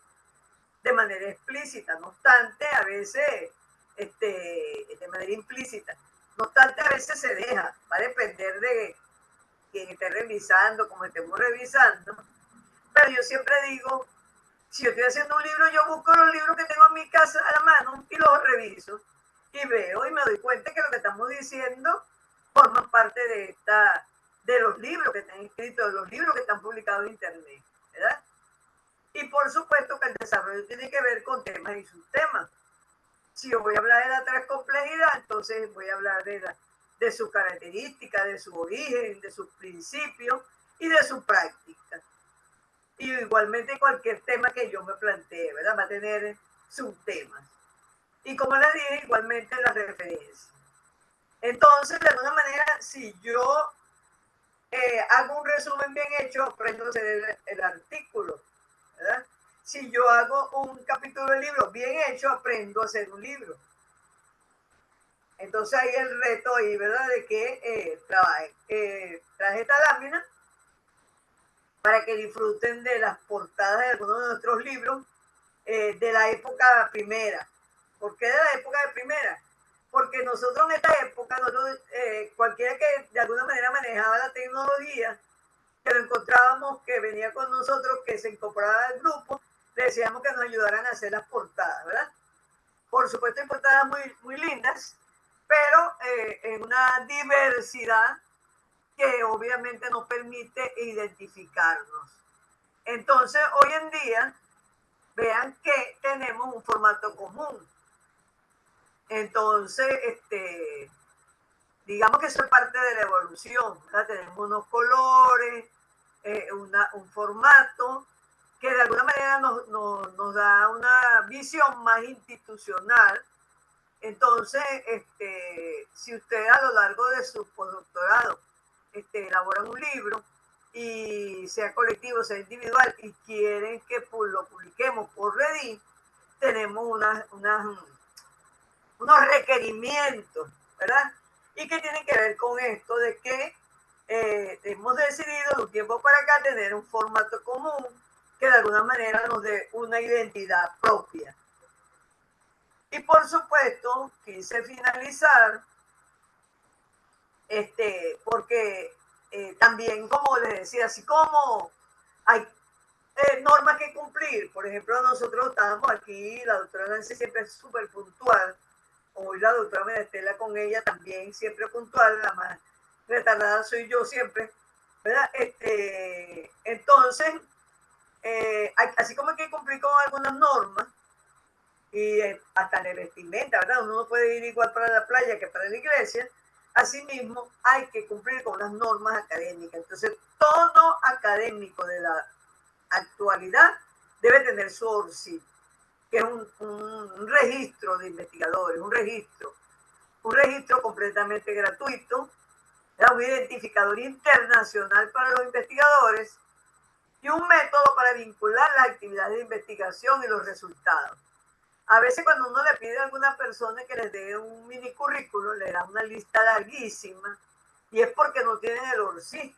C: de manera explícita. No obstante, a veces, de manera implícita, no obstante, a veces se deja, va a depender de quien esté revisando, como estemos revisando. Pero yo siempre digo, si yo estoy haciendo un libro, yo busco los libros que tengo en mi casa a la mano y los reviso y veo y me doy cuenta que lo que estamos diciendo forma parte de los libros que están escritos, de los libros que están publicados en internet, ¿verdad? Y por supuesto que el desarrollo tiene que ver con temas y subtemas. Si yo voy a hablar de la transcomplejidad, entonces voy a hablar de sus características, de su origen, de sus principios y de su práctica. Y igualmente cualquier tema que yo me plantee, ¿verdad? Va a tener subtemas. Y como les dije, igualmente las referencias. Entonces, de alguna manera, si yo hago un resumen bien hecho, aprendo a hacer el artículo, ¿verdad? Si yo hago un capítulo del libro bien hecho, aprendo a hacer un libro. Entonces ahí el reto ahí, ¿verdad? De que traje esta lámina para que disfruten de las portadas de algunos de nuestros libros de la época primera. ¿Por qué de la época de primera? Porque nosotros en esta época, cualquiera que de alguna manera manejaba la tecnología, que lo encontrábamos, que venía con nosotros, que se incorporaba al grupo, le decíamos que nos ayudaran a hacer las portadas, ¿verdad? Por supuesto, hay portadas muy, muy lindas, pero en una diversidad que obviamente nos permite identificarnos. Entonces, hoy en día, vean que tenemos un formato común. Entonces, digamos que eso es parte de la evolución, ¿verdad? Tenemos unos colores, un formato que de alguna manera nos da una visión más institucional. Entonces, si ustedes a lo largo de su postdoctorado elaboran un libro, y sea colectivo, sea individual, y quieren que lo publiquemos por Reddit, tenemos unos requerimientos, ¿verdad? Y que tienen que ver con esto de que hemos decidido de un tiempo para acá tener un formato común que de alguna manera nos dé una identidad propia. Y por supuesto, quise finalizar, porque también, como les decía, así como hay normas que cumplir, por ejemplo, nosotros estábamos aquí, la doctora Nancy siempre es súper puntual, hoy la doctora Medestela con ella también siempre puntual, la más retardada soy yo siempre, ¿verdad? Entonces, así como hay que cumplir con algunas normas, y hasta en la vestimenta, ¿verdad? Uno no puede ir igual para la playa que para la iglesia. Asimismo, hay que cumplir con las normas académicas. Entonces, todo académico de la actualidad debe tener su ORCID, que es un registro de investigadores, un registro completamente gratuito, un identificador internacional para los investigadores y un método para vincular las actividades de investigación y los resultados. A veces cuando uno le pide a alguna persona que les dé un mini currículo, le da una lista larguísima, y es porque no tienen el ORCID.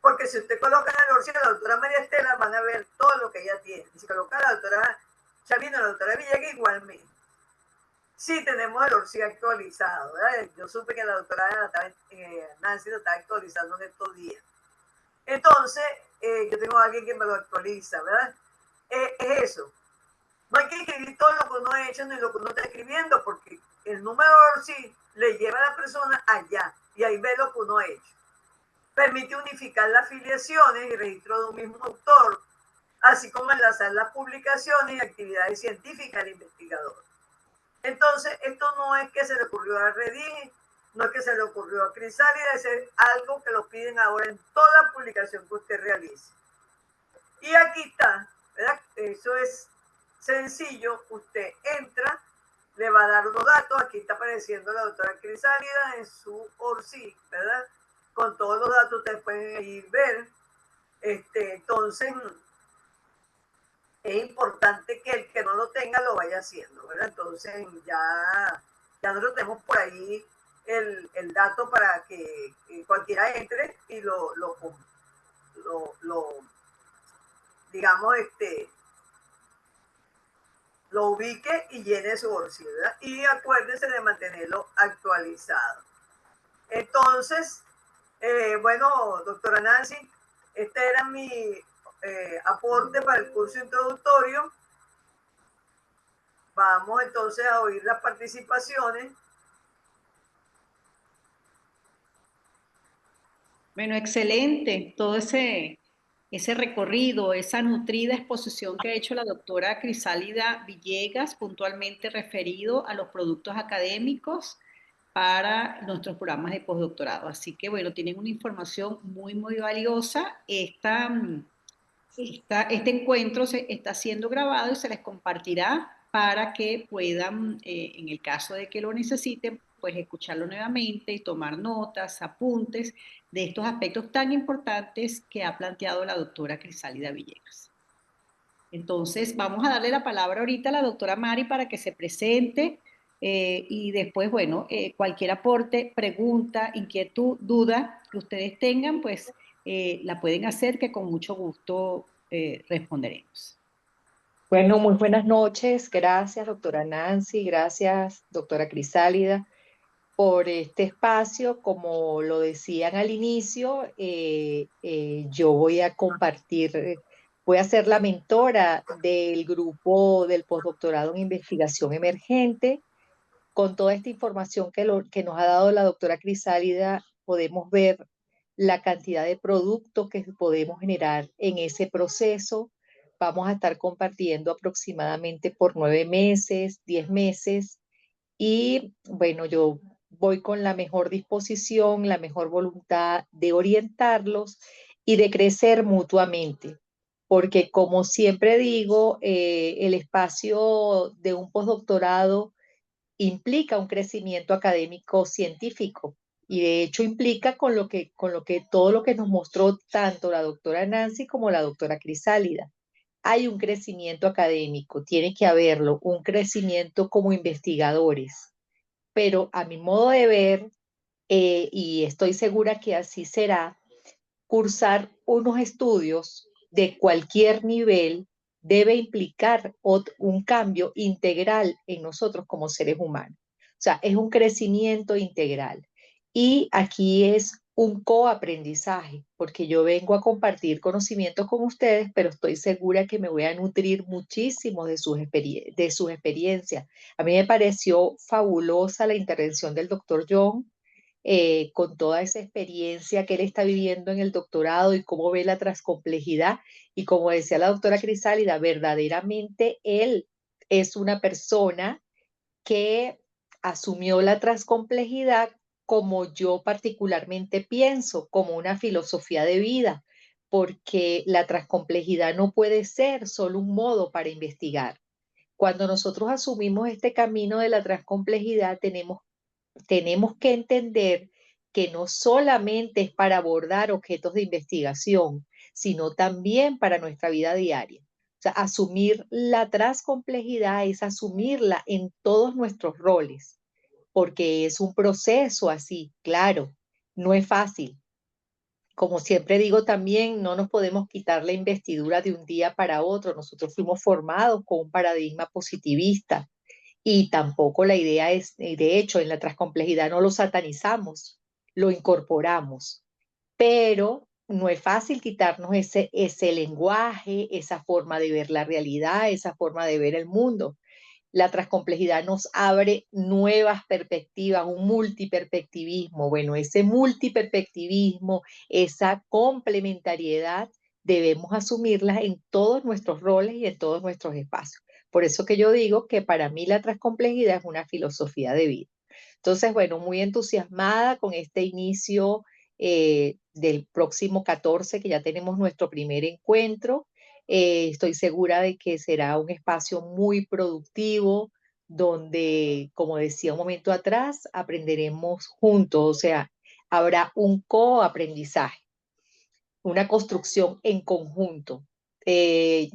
C: Porque si usted coloca en el ORCID a la doctora María Estela, van a ver todo lo que ella tiene. Si coloca a la doctora Chavino, a la doctora Villegas, igualmente. Sí tenemos el ORCID actualizado, ¿verdad? Yo supe que la doctora Nancy lo está actualizando en estos días. Entonces, yo tengo a alguien que me lo actualiza, ¿verdad? Es eso. No hay que escribir todo lo que uno ha hecho ni lo que uno está escribiendo, porque el número sí le lleva a la persona allá y ahí ve lo que uno ha hecho. Permite unificar las afiliaciones y registro de un mismo autor, así como enlazar las publicaciones y actividades científicas del investigador. Entonces, esto no es que se le ocurrió a Reddit, no es que se le ocurrió a Crisálida, es algo que lo piden ahora en toda publicación que usted realice. Y aquí está, ¿verdad? Eso es sencillo, usted entra, le va a dar los datos, aquí está apareciendo la doctora Crisálida en su ORCID, ¿verdad? Con todos los datos ustedes pueden ir ver. Entonces, es importante que el que no lo tenga lo vaya haciendo, ¿verdad? Entonces, ya nosotros tenemos por ahí el dato para que cualquiera entre y lo digamos, lo ubique y llene su bolsillo, ¿verdad? Y acuérdense de mantenerlo actualizado. Entonces, bueno, doctora Nancy, este era mi aporte para el curso introductorio. Vamos entonces a oír las participaciones.
A: Bueno, excelente. Todo ese ese recorrido, esa nutrida exposición que ha hecho la doctora Crisálida Villegas, puntualmente referido a los productos académicos para nuestros programas de postdoctorado. Así que, bueno, tienen una información muy, muy valiosa. Este encuentro se está siendo grabado y se les compartirá para que puedan, en el caso de que lo necesiten, pues escucharlo nuevamente y tomar notas, apuntes de estos aspectos tan importantes que ha planteado la doctora Crisálida Villegas. Entonces, vamos a darle la palabra ahorita a la doctora Mari para que se presente y después, bueno, cualquier aporte, pregunta, inquietud, duda que ustedes tengan, pues la pueden hacer que con mucho gusto responderemos.
D: Bueno, muy buenas noches. Gracias, doctora Nancy. Gracias, doctora Crisálida, por este espacio. Como lo decían al inicio, yo voy a compartir, voy a ser la mentora del grupo del postdoctorado en investigación emergente. Con toda esta información que nos ha dado la doctora Crisálida, podemos ver la cantidad de productos que podemos generar en ese proceso. Vamos a estar compartiendo aproximadamente por 9 meses, 10 meses. Y bueno, yo voy con la mejor disposición, la mejor voluntad de orientarlos y de crecer mutuamente. Porque como siempre digo, el espacio de un postdoctorado implica un crecimiento académico científico y de hecho implica con lo que todo lo que nos mostró tanto la doctora Nancy como la doctora Crisálida. Hay un crecimiento académico, tiene que haberlo, un crecimiento como investigadores, pero a mi modo de ver, y estoy segura que así será, cursar unos estudios de cualquier nivel debe implicar un cambio integral en nosotros como seres humanos. O sea, es un crecimiento integral. Y aquí es un coaprendizaje, porque yo vengo a compartir conocimientos con ustedes, pero estoy segura que me voy a nutrir muchísimo de sus experiencias. A mí me pareció fabulosa la intervención del doctor John, con toda esa experiencia que él está viviendo en el doctorado y cómo ve la transcomplejidad. Y como decía la doctora Crisálida, verdaderamente él es una persona que asumió la transcomplejidad como yo particularmente pienso, como una filosofía de vida, porque la transcomplejidad no puede ser solo un modo para investigar. Cuando nosotros asumimos este camino de la transcomplejidad, tenemos que entender que no solamente es para abordar objetos de investigación, sino también para nuestra vida diaria. O sea, asumir la transcomplejidad es asumirla en todos nuestros roles, porque es un proceso así, claro, no es fácil. Como siempre digo también, no nos podemos quitar la investidura de un día para otro. Nosotros fuimos formados con un paradigma positivista y tampoco la idea es, de hecho, en la transcomplejidad no lo satanizamos, lo incorporamos, pero no es fácil quitarnos ese lenguaje, esa forma de ver la realidad, esa forma de ver el mundo. La transcomplejidad nos abre nuevas perspectivas, un multiperspectivismo. Bueno, ese multiperspectivismo, esa complementariedad, debemos asumirla en todos nuestros roles y en todos nuestros espacios. Por eso que yo digo que para mí la transcomplejidad es una filosofía de vida. Entonces, bueno, muy entusiasmada con este inicio del próximo 14, que ya tenemos nuestro primer encuentro. Estoy segura de que será un espacio muy productivo, donde, como decía un momento atrás, aprenderemos juntos, o sea, habrá un coaprendizaje, una construcción en conjunto.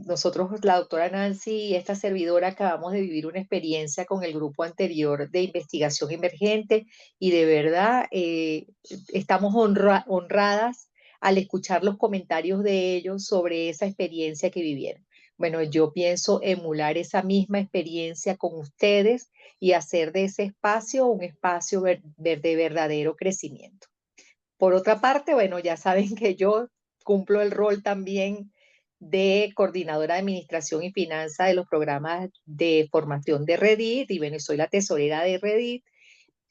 D: Nosotros, la doctora Nancy y esta servidora, acabamos de vivir una experiencia con el grupo anterior de investigación emergente y de verdad estamos honradas al escuchar los comentarios de ellos sobre esa experiencia que vivieron. Bueno, yo pienso emular esa misma experiencia con ustedes y hacer de ese espacio un espacio de verdadero crecimiento. Por otra parte, bueno, ya saben que yo cumplo el rol también de coordinadora de administración y finanzas de los programas de formación de Reddit y bueno, soy la tesorera de Reddit,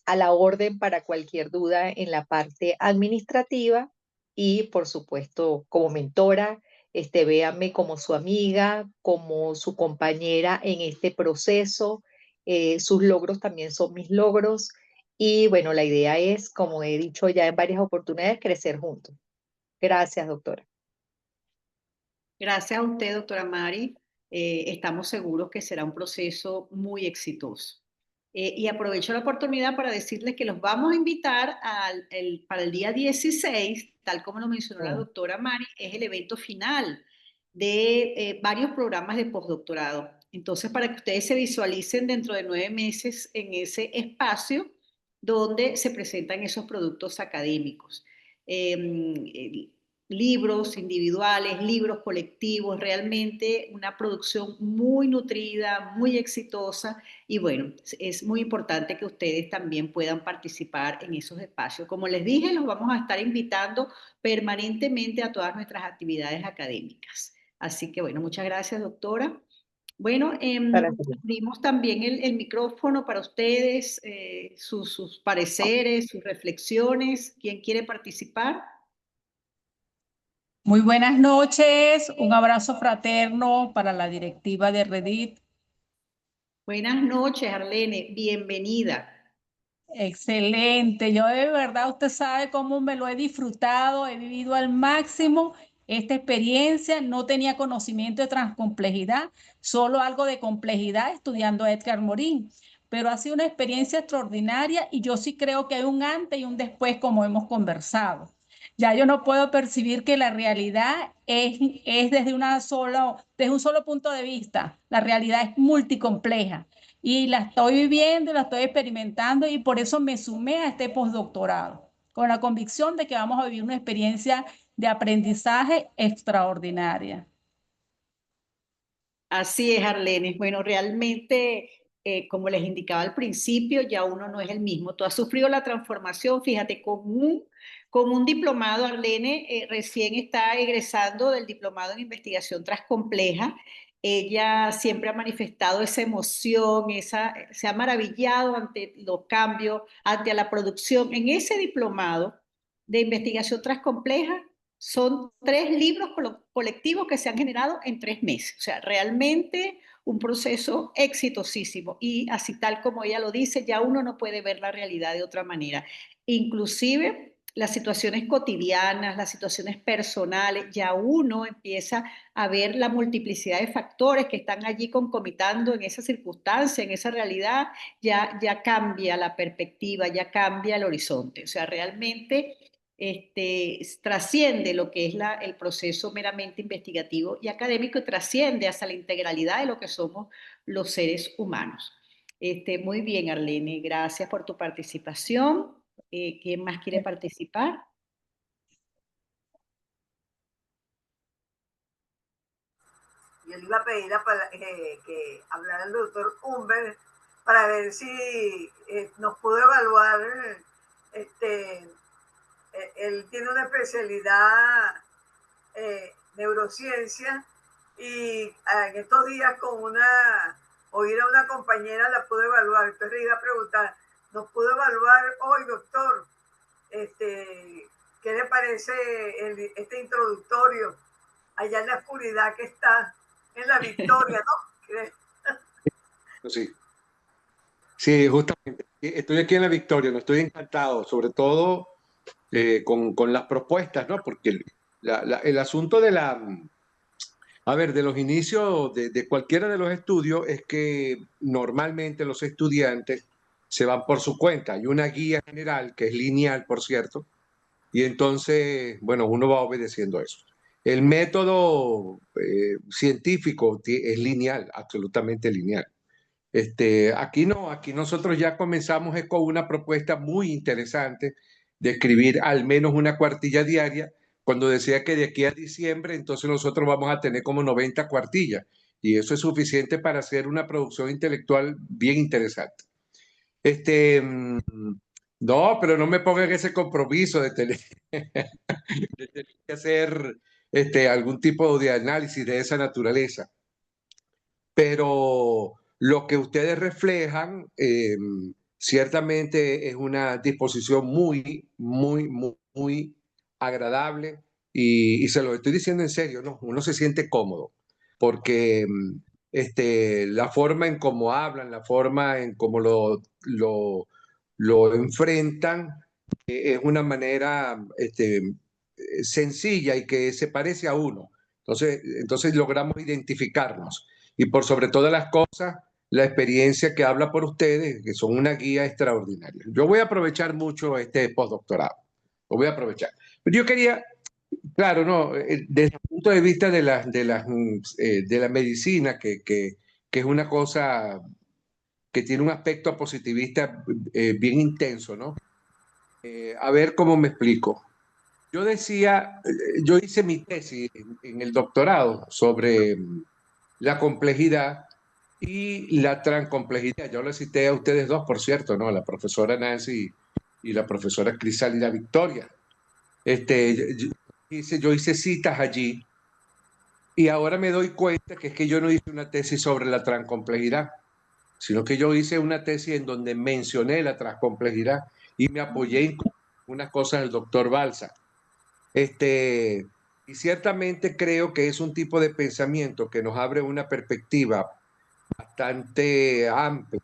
D: a la orden para cualquier duda en la parte administrativa y por supuesto como mentora véanme como su amiga, como su compañera en este proceso. Sus logros también son mis logros. Y bueno, la idea es, como he dicho ya en varias oportunidades, crecer juntos. Gracias, doctora.
A: Gracias a usted, doctora Mari. Estamos seguros que será un proceso muy exitoso. Y aprovecho la oportunidad para decirles que los vamos a invitar para el día 16, tal como lo mencionó la doctora Mari, es el evento final de varios programas de postdoctorado. Entonces, para que ustedes se visualicen dentro de 9 meses en ese espacio donde se presentan esos productos académicos. Libros individuales, libros colectivos, realmente una producción muy nutrida, muy exitosa y bueno, es muy importante que ustedes también puedan participar en esos espacios. Como les dije, los vamos a estar invitando permanentemente a todas nuestras actividades académicas. Así que bueno, muchas gracias, doctora. Bueno, abrimos también el micrófono para ustedes, sus pareceres, sus reflexiones. ¿Quién quiere participar?
E: Muy buenas noches, un abrazo fraterno para la directiva de Reddit.
A: Buenas noches, Arlene, bienvenida.
E: Excelente, yo de verdad usted sabe cómo me lo he disfrutado, he vivido al máximo esta experiencia, no tenía conocimiento de transcomplejidad, solo algo de complejidad estudiando a Edgar Morin, pero ha sido una experiencia extraordinaria y yo sí creo que hay un antes y un después como hemos conversado. Ya yo no puedo percibir que la realidad es desde desde un solo punto de vista, la realidad es multicompleja y la estoy viviendo, la estoy experimentando y por eso me sumé a este postdoctorado, con la convicción de que vamos a vivir una experiencia de aprendizaje extraordinaria.
A: Así es, Arlene. Bueno, realmente, como les indicaba al principio, ya uno no es el mismo. Tú has sufrido la transformación, fíjate, con un diplomado, Arlene recién está egresando del diplomado en investigación transcompleja. Ella siempre ha manifestado esa emoción, se ha maravillado ante los cambios, ante la producción. En ese diplomado de investigación transcompleja, son 3 libros colectivos que se han generado en 3 meses. O sea, realmente un proceso exitosísimo. Y así tal como ella lo dice, ya uno no puede ver la realidad de otra manera. Inclusive las situaciones cotidianas, las situaciones personales, ya uno empieza a ver la multiplicidad de factores que están allí concomitando en esa circunstancia, en esa realidad, ya cambia la perspectiva, ya cambia el horizonte. O sea, realmente trasciende lo que es el proceso meramente investigativo y académico y trasciende hasta la integralidad de lo que somos los seres humanos. Muy bien, Arlene, gracias por tu participación. ¿Quién más quiere participar?
C: Yo le iba a pedir que hablara el doctor Humbert para ver si nos pudo evaluar. Él tiene una especialidad neurociencia y en estos días oír a una compañera la pude evaluar. Entonces le iba a preguntar, ¿nos pudo evaluar hoy, doctor? ¿Qué le parece este introductorio allá en la oscuridad que está en la Victoria, ¿no?
F: Sí. Sí, justamente. Estoy aquí en la Victoria, no estoy encantado, sobre todo con las propuestas, ¿no? Porque el asunto de los inicios de cualquiera de los estudios es que normalmente los estudiantes se van por su cuenta. Hay una guía general que es lineal, por cierto, y entonces, bueno, uno va obedeciendo eso. El método científico es lineal, absolutamente lineal. Aquí no, aquí nosotros ya comenzamos con una propuesta muy interesante de escribir al menos una cuartilla diaria. Cuando decía que de aquí a diciembre, entonces nosotros vamos a tener como 90 cuartillas y eso es suficiente para hacer una producción intelectual bien interesante. No, pero no me pongan ese compromiso de tener, de tener que hacer algún tipo de análisis de esa naturaleza. Pero lo que ustedes reflejan ciertamente es una disposición muy, muy, muy, muy agradable y se lo estoy diciendo en serio, ¿no? Uno se siente cómodo porque la forma en cómo hablan, la forma en cómo lo enfrentan, es una manera sencilla y que se parece a uno. Entonces logramos identificarnos. Y por sobre todas las cosas, la experiencia que habla por ustedes, que son una guía extraordinaria. Yo voy a aprovechar mucho este postdoctorado. Lo voy a aprovechar. Pero yo quería, claro, no, desde el punto de vista de la medicina, que es una cosa que tiene un aspecto positivista bien intenso, ¿no? A ver cómo me explico. Yo decía, yo hice mi tesis en el doctorado sobre la complejidad y la transcomplejidad. Yo le cité a ustedes dos, por cierto, ¿no? La profesora Nancy y la profesora Crisálida Victoria. Yo hice citas allí y ahora me doy cuenta que es que yo no hice una tesis sobre la transcomplejidad, sino que yo hice una tesis en donde mencioné la transcomplejidad y me apoyé en unas cosas del doctor Balsa. Y ciertamente creo que es un tipo de pensamiento que nos abre una perspectiva bastante amplia.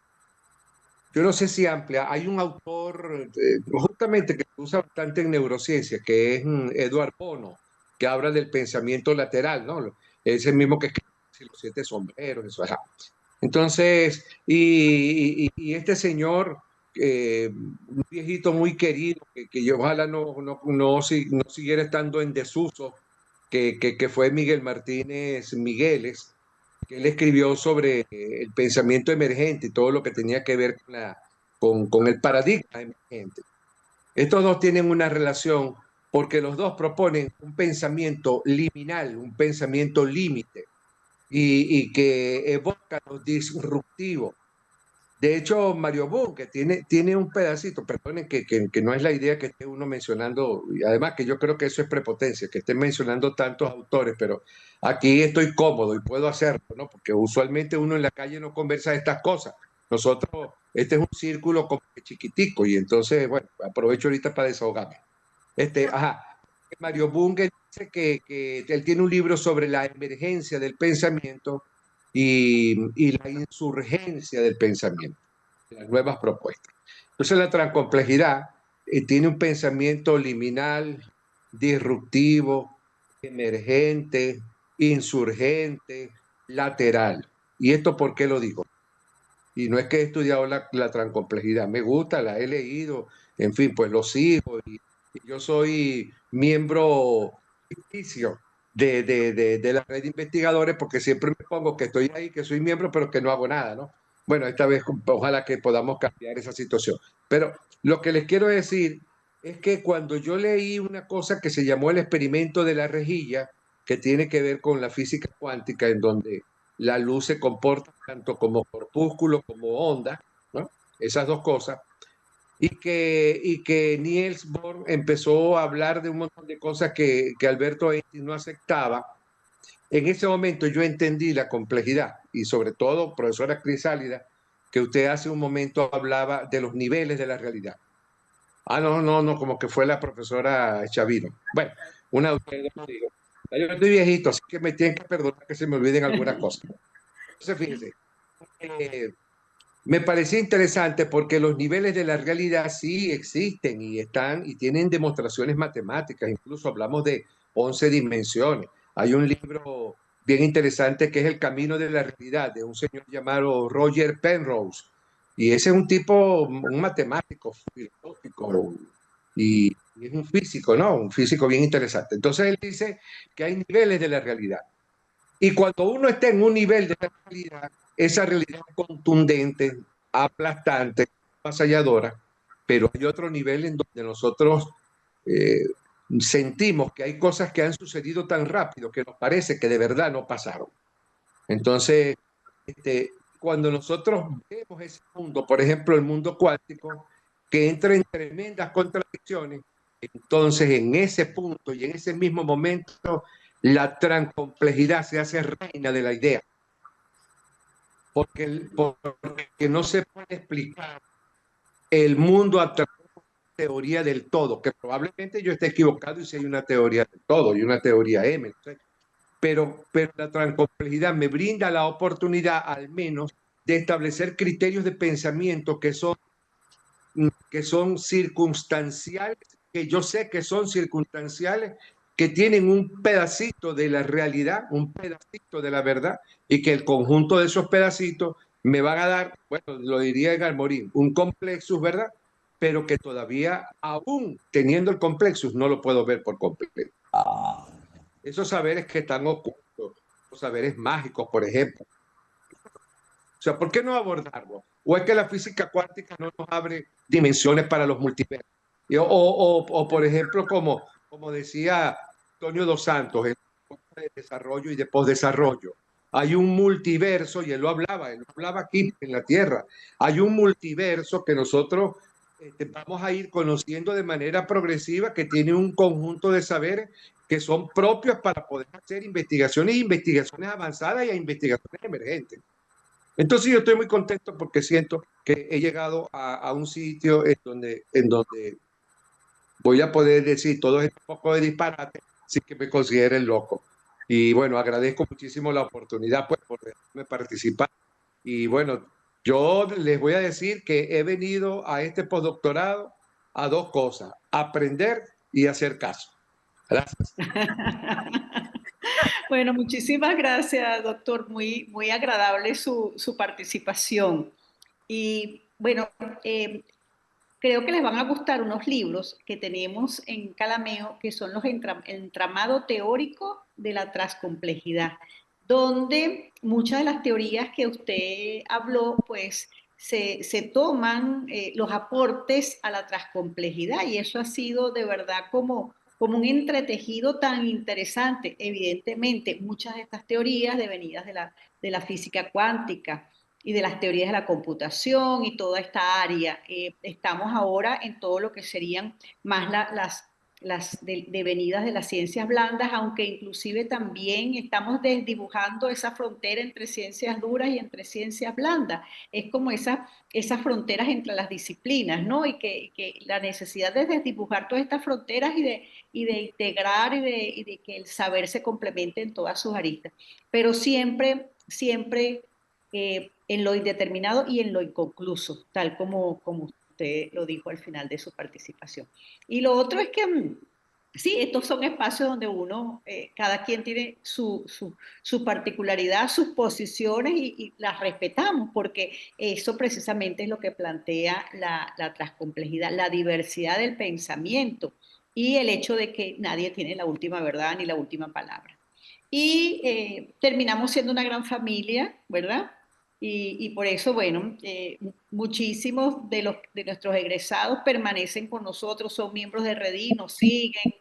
F: Yo no sé si amplia. Hay un autor justamente que se usa bastante en neurociencia, que es Edward Bono, que habla del pensamiento lateral, ¿no? Es el mismo que escribe Los Siete Sombreros, eso. Ajá. Entonces, y este señor, un viejito muy querido, que yo ojalá no siguiera estando en desuso, que fue Miguel Martínez Migueles, que él escribió sobre el pensamiento emergente y todo lo que tenía que ver con el paradigma emergente. Estos dos tienen una relación porque los dos proponen un pensamiento liminal, un pensamiento límite, y que evoca lo disruptivo. De hecho, Mario Bunge tiene un pedacito, perdonen que no es la idea que esté uno mencionando, y además que yo creo que eso es prepotencia, que estén mencionando tantos autores, pero aquí estoy cómodo y puedo hacerlo, ¿no? Porque usualmente uno en la calle no conversa de estas cosas. Nosotros, este es un círculo como que chiquitico, y entonces, bueno, aprovecho ahorita para desahogarme. Mario Bunge dice que él tiene un libro sobre la emergencia del pensamiento y la insurgencia del pensamiento, las nuevas propuestas. Entonces la transcomplejidad tiene un pensamiento liminal, disruptivo, emergente, insurgente, lateral. ¿Y esto por qué lo digo? Y no es que he estudiado la transcomplejidad, me gusta, la he leído, en fin, pues lo sigo y yo soy miembro ficticio de la red de investigadores porque siempre me pongo que estoy ahí, que soy miembro, pero que no hago nada, ¿no? Bueno, esta vez ojalá que podamos cambiar esa situación. Pero lo que les quiero decir es que cuando yo leí una cosa que se llamó el experimento de la rejilla, que tiene que ver con la física cuántica, en donde la luz se comporta tanto como corpúsculo como onda, ¿no? Esas dos cosas. Y que Niels Bohr empezó a hablar de un montón de cosas que Alberto Einstein no aceptaba. En ese momento yo entendí la complejidad y sobre todo, profesora Crisálida, que usted hace un momento hablaba de los niveles de la realidad. No, como que fue la profesora Chavino. Bueno, una de ustedes lo digo. Yo estoy viejito, así que me tienen que perdonar que se me olviden algunas cosas. Entonces, fíjense, me parecía interesante porque los niveles de la realidad sí existen y están y tienen demostraciones matemáticas. Incluso hablamos de 11 dimensiones. Hay un libro bien interesante que es El Camino de la Realidad, de un señor llamado Roger Penrose. Y ese es un tipo, un matemático, filosófico y es un físico, ¿no? Un físico bien interesante. Entonces él dice que hay niveles de la realidad. Y cuando uno está en un nivel de la realidad, esa realidad es contundente, aplastante, avasalladora, pero hay otro nivel en donde nosotros eh, sentimos que hay cosas que han sucedido tan rápido que nos parece que de verdad no pasaron. Entonces, cuando nosotros vemos ese mundo, por ejemplo, el mundo cuántico, que entra en tremendas contradicciones, entonces en ese punto y en ese mismo momento, la transcomplejidad se hace reina de la idea. Porque no se puede explicar el mundo a través teoría del todo, que probablemente yo esté equivocado y si hay una teoría del todo y una teoría M, no sé. Pero la transcomplejidad me brinda la oportunidad al menos de establecer criterios de pensamiento que son circunstanciales, que yo sé que son circunstanciales, que tienen un pedacito de la realidad, un pedacito de la verdad, y que el conjunto de esos pedacitos me van a dar, bueno, lo diría Edgar Morin, un complexus, ¿verdad? Pero que todavía, aún teniendo el complexus, no lo puedo ver por completo. Esos saberes que están ocultos, los saberes mágicos, por ejemplo. O sea, ¿por qué no abordarlo? ¿O es que la física cuántica no nos abre dimensiones para los multiversos? O por ejemplo, como decía Antonio dos Santos, en de desarrollo y de posdesarrollo, hay un multiverso, y él lo hablaba aquí en la Tierra, hay un multiverso que nosotros vamos a ir conociendo de manera progresiva, que tiene un conjunto de saberes que son propios para poder hacer investigaciones avanzadas y investigaciones emergentes. Entonces yo estoy muy contento porque siento que he llegado a un sitio en donde voy a poder decir todo este poco de disparate sin que me consideren loco. Y bueno, agradezco muchísimo la oportunidad pues, por dejarme participar. Y bueno, yo les voy a decir que he venido a este postdoctorado a dos cosas, aprender y hacer caso. Gracias.
A: Bueno, muchísimas gracias, doctor. Muy, muy agradable su participación. Y bueno, creo que les van a gustar unos libros que tenemos en Calameo, que son los entramado teórico de la transcomplejidad, donde muchas de las teorías que usted habló, pues se toman los aportes a la transcomplejidad y eso ha sido de verdad como un entretejido tan interesante. Evidentemente, muchas de estas teorías devenidas de la física cuántica y de las teorías de la computación y toda esta área. Estamos ahora en todo lo que serían más las devenidas de las ciencias blandas, aunque inclusive también estamos desdibujando esa frontera entre ciencias duras y entre ciencias blandas. Es como esas fronteras entre las disciplinas, ¿no? Y que la necesidad de desdibujar todas estas fronteras y de integrar y de que el saber se complemente en todas sus aristas. Pero siempre, siempre en lo indeterminado y en lo inconcluso, tal como usted lo dijo al final de su participación. Y lo otro es que sí, estos son espacios donde uno, cada quien tiene su particularidad, sus posiciones y las respetamos, porque eso precisamente es lo que plantea la transcomplejidad, la diversidad del pensamiento y el hecho de que nadie tiene la última verdad ni la última palabra. Y terminamos siendo una gran familia, ¿verdad? Y por eso, bueno, muchísimos de nuestros egresados permanecen con nosotros, son miembros de Redí, nos siguen,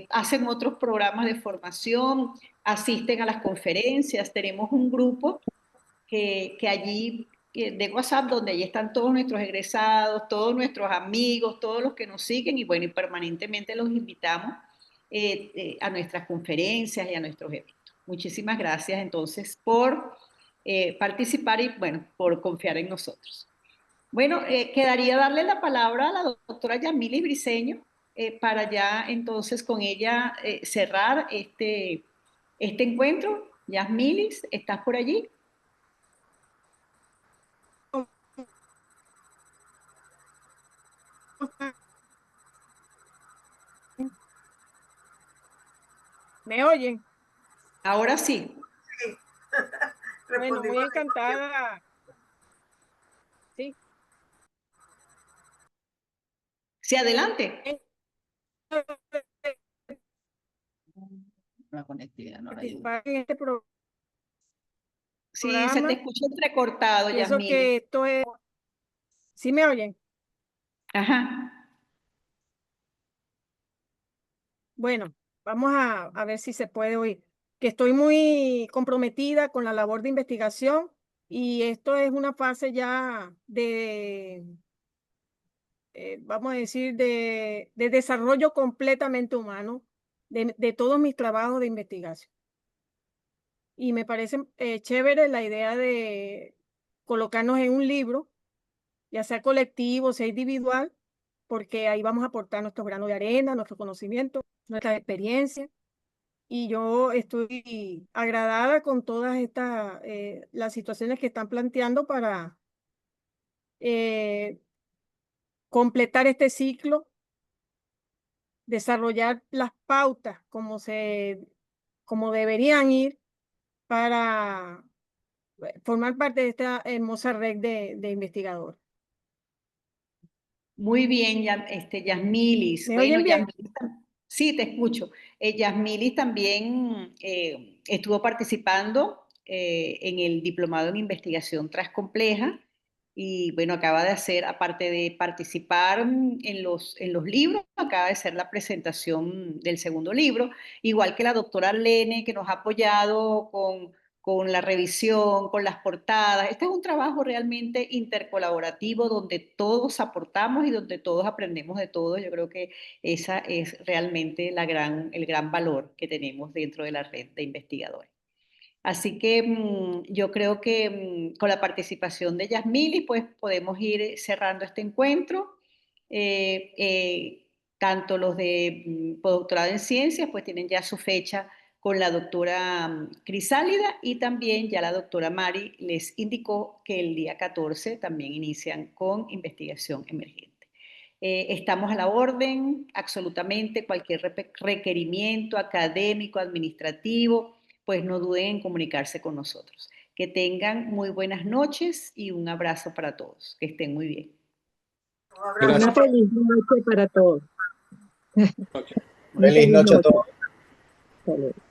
A: hacen otros programas de formación, asisten a las conferencias. Tenemos un grupo que allí de WhatsApp, donde allí están todos nuestros egresados, todos nuestros amigos, todos los que nos siguen, y bueno, y permanentemente los invitamos a nuestras conferencias y a nuestros eventos. Muchísimas gracias entonces por participar y bueno, por confiar en nosotros. Bueno, quedaría darle la palabra a la doctora Yamilis Briceño para ya entonces con ella cerrar este encuentro. Yamilis, ¿estás por allí?
G: ¿Me oyen?
A: Ahora sí.
C: Sí.
G: Bueno, muy encantada. Sí.
A: Sí, adelante. La conectividad no la ayuda.
G: En este programa.
A: Sí, se te escucha entrecortado,
G: Pienso
A: Yasmín.
G: que esto es... ¿Sí me oyen?
A: Ajá.
G: Bueno, vamos a ver si se puede oír. Que estoy muy comprometida con la labor de investigación y esto es una fase ya de, vamos a decir, de desarrollo completamente humano de todos mis trabajos de investigación. Y me parece chévere la idea de colocarnos en un libro, ya sea colectivo, sea individual, porque ahí vamos a aportar nuestro grano de arena, nuestro conocimiento, nuestra experiencia. Y yo estoy agradada con todas estas, las situaciones que están planteando para completar este ciclo, desarrollar las pautas como deberían ir para formar parte de esta hermosa red de investigadores.
A: Muy bien, Yasmilis.
G: ¿Me
A: Bueno,
G: oyen bien?
A: Sí, te escucho. Yasmilis también estuvo participando en el Diplomado en Investigación Transcompleja y bueno, acaba de hacer, aparte de participar en los libros, acaba de hacer la presentación del segundo libro, igual que la doctora Lene, que nos ha apoyado con la revisión, con las portadas. Este es un trabajo realmente intercolaborativo donde todos aportamos y donde todos aprendemos de todo. Yo creo que esa es realmente el gran valor que tenemos dentro de la red de investigadores. Así que yo creo que con la participación de Yasmili, pues podemos ir cerrando este encuentro. Tanto los de postdoctorado en ciencias, pues tienen ya su fecha con la doctora Crisálida y también ya la doctora Mari les indicó que el día 14 también inician con investigación emergente. Estamos a la orden, absolutamente, cualquier requerimiento académico, administrativo, pues no duden en comunicarse con nosotros. Que tengan muy buenas noches y un abrazo para todos. Que estén muy bien.
D: Una feliz noche para todos.
B: Feliz noche a todos.
D: Hasta luego.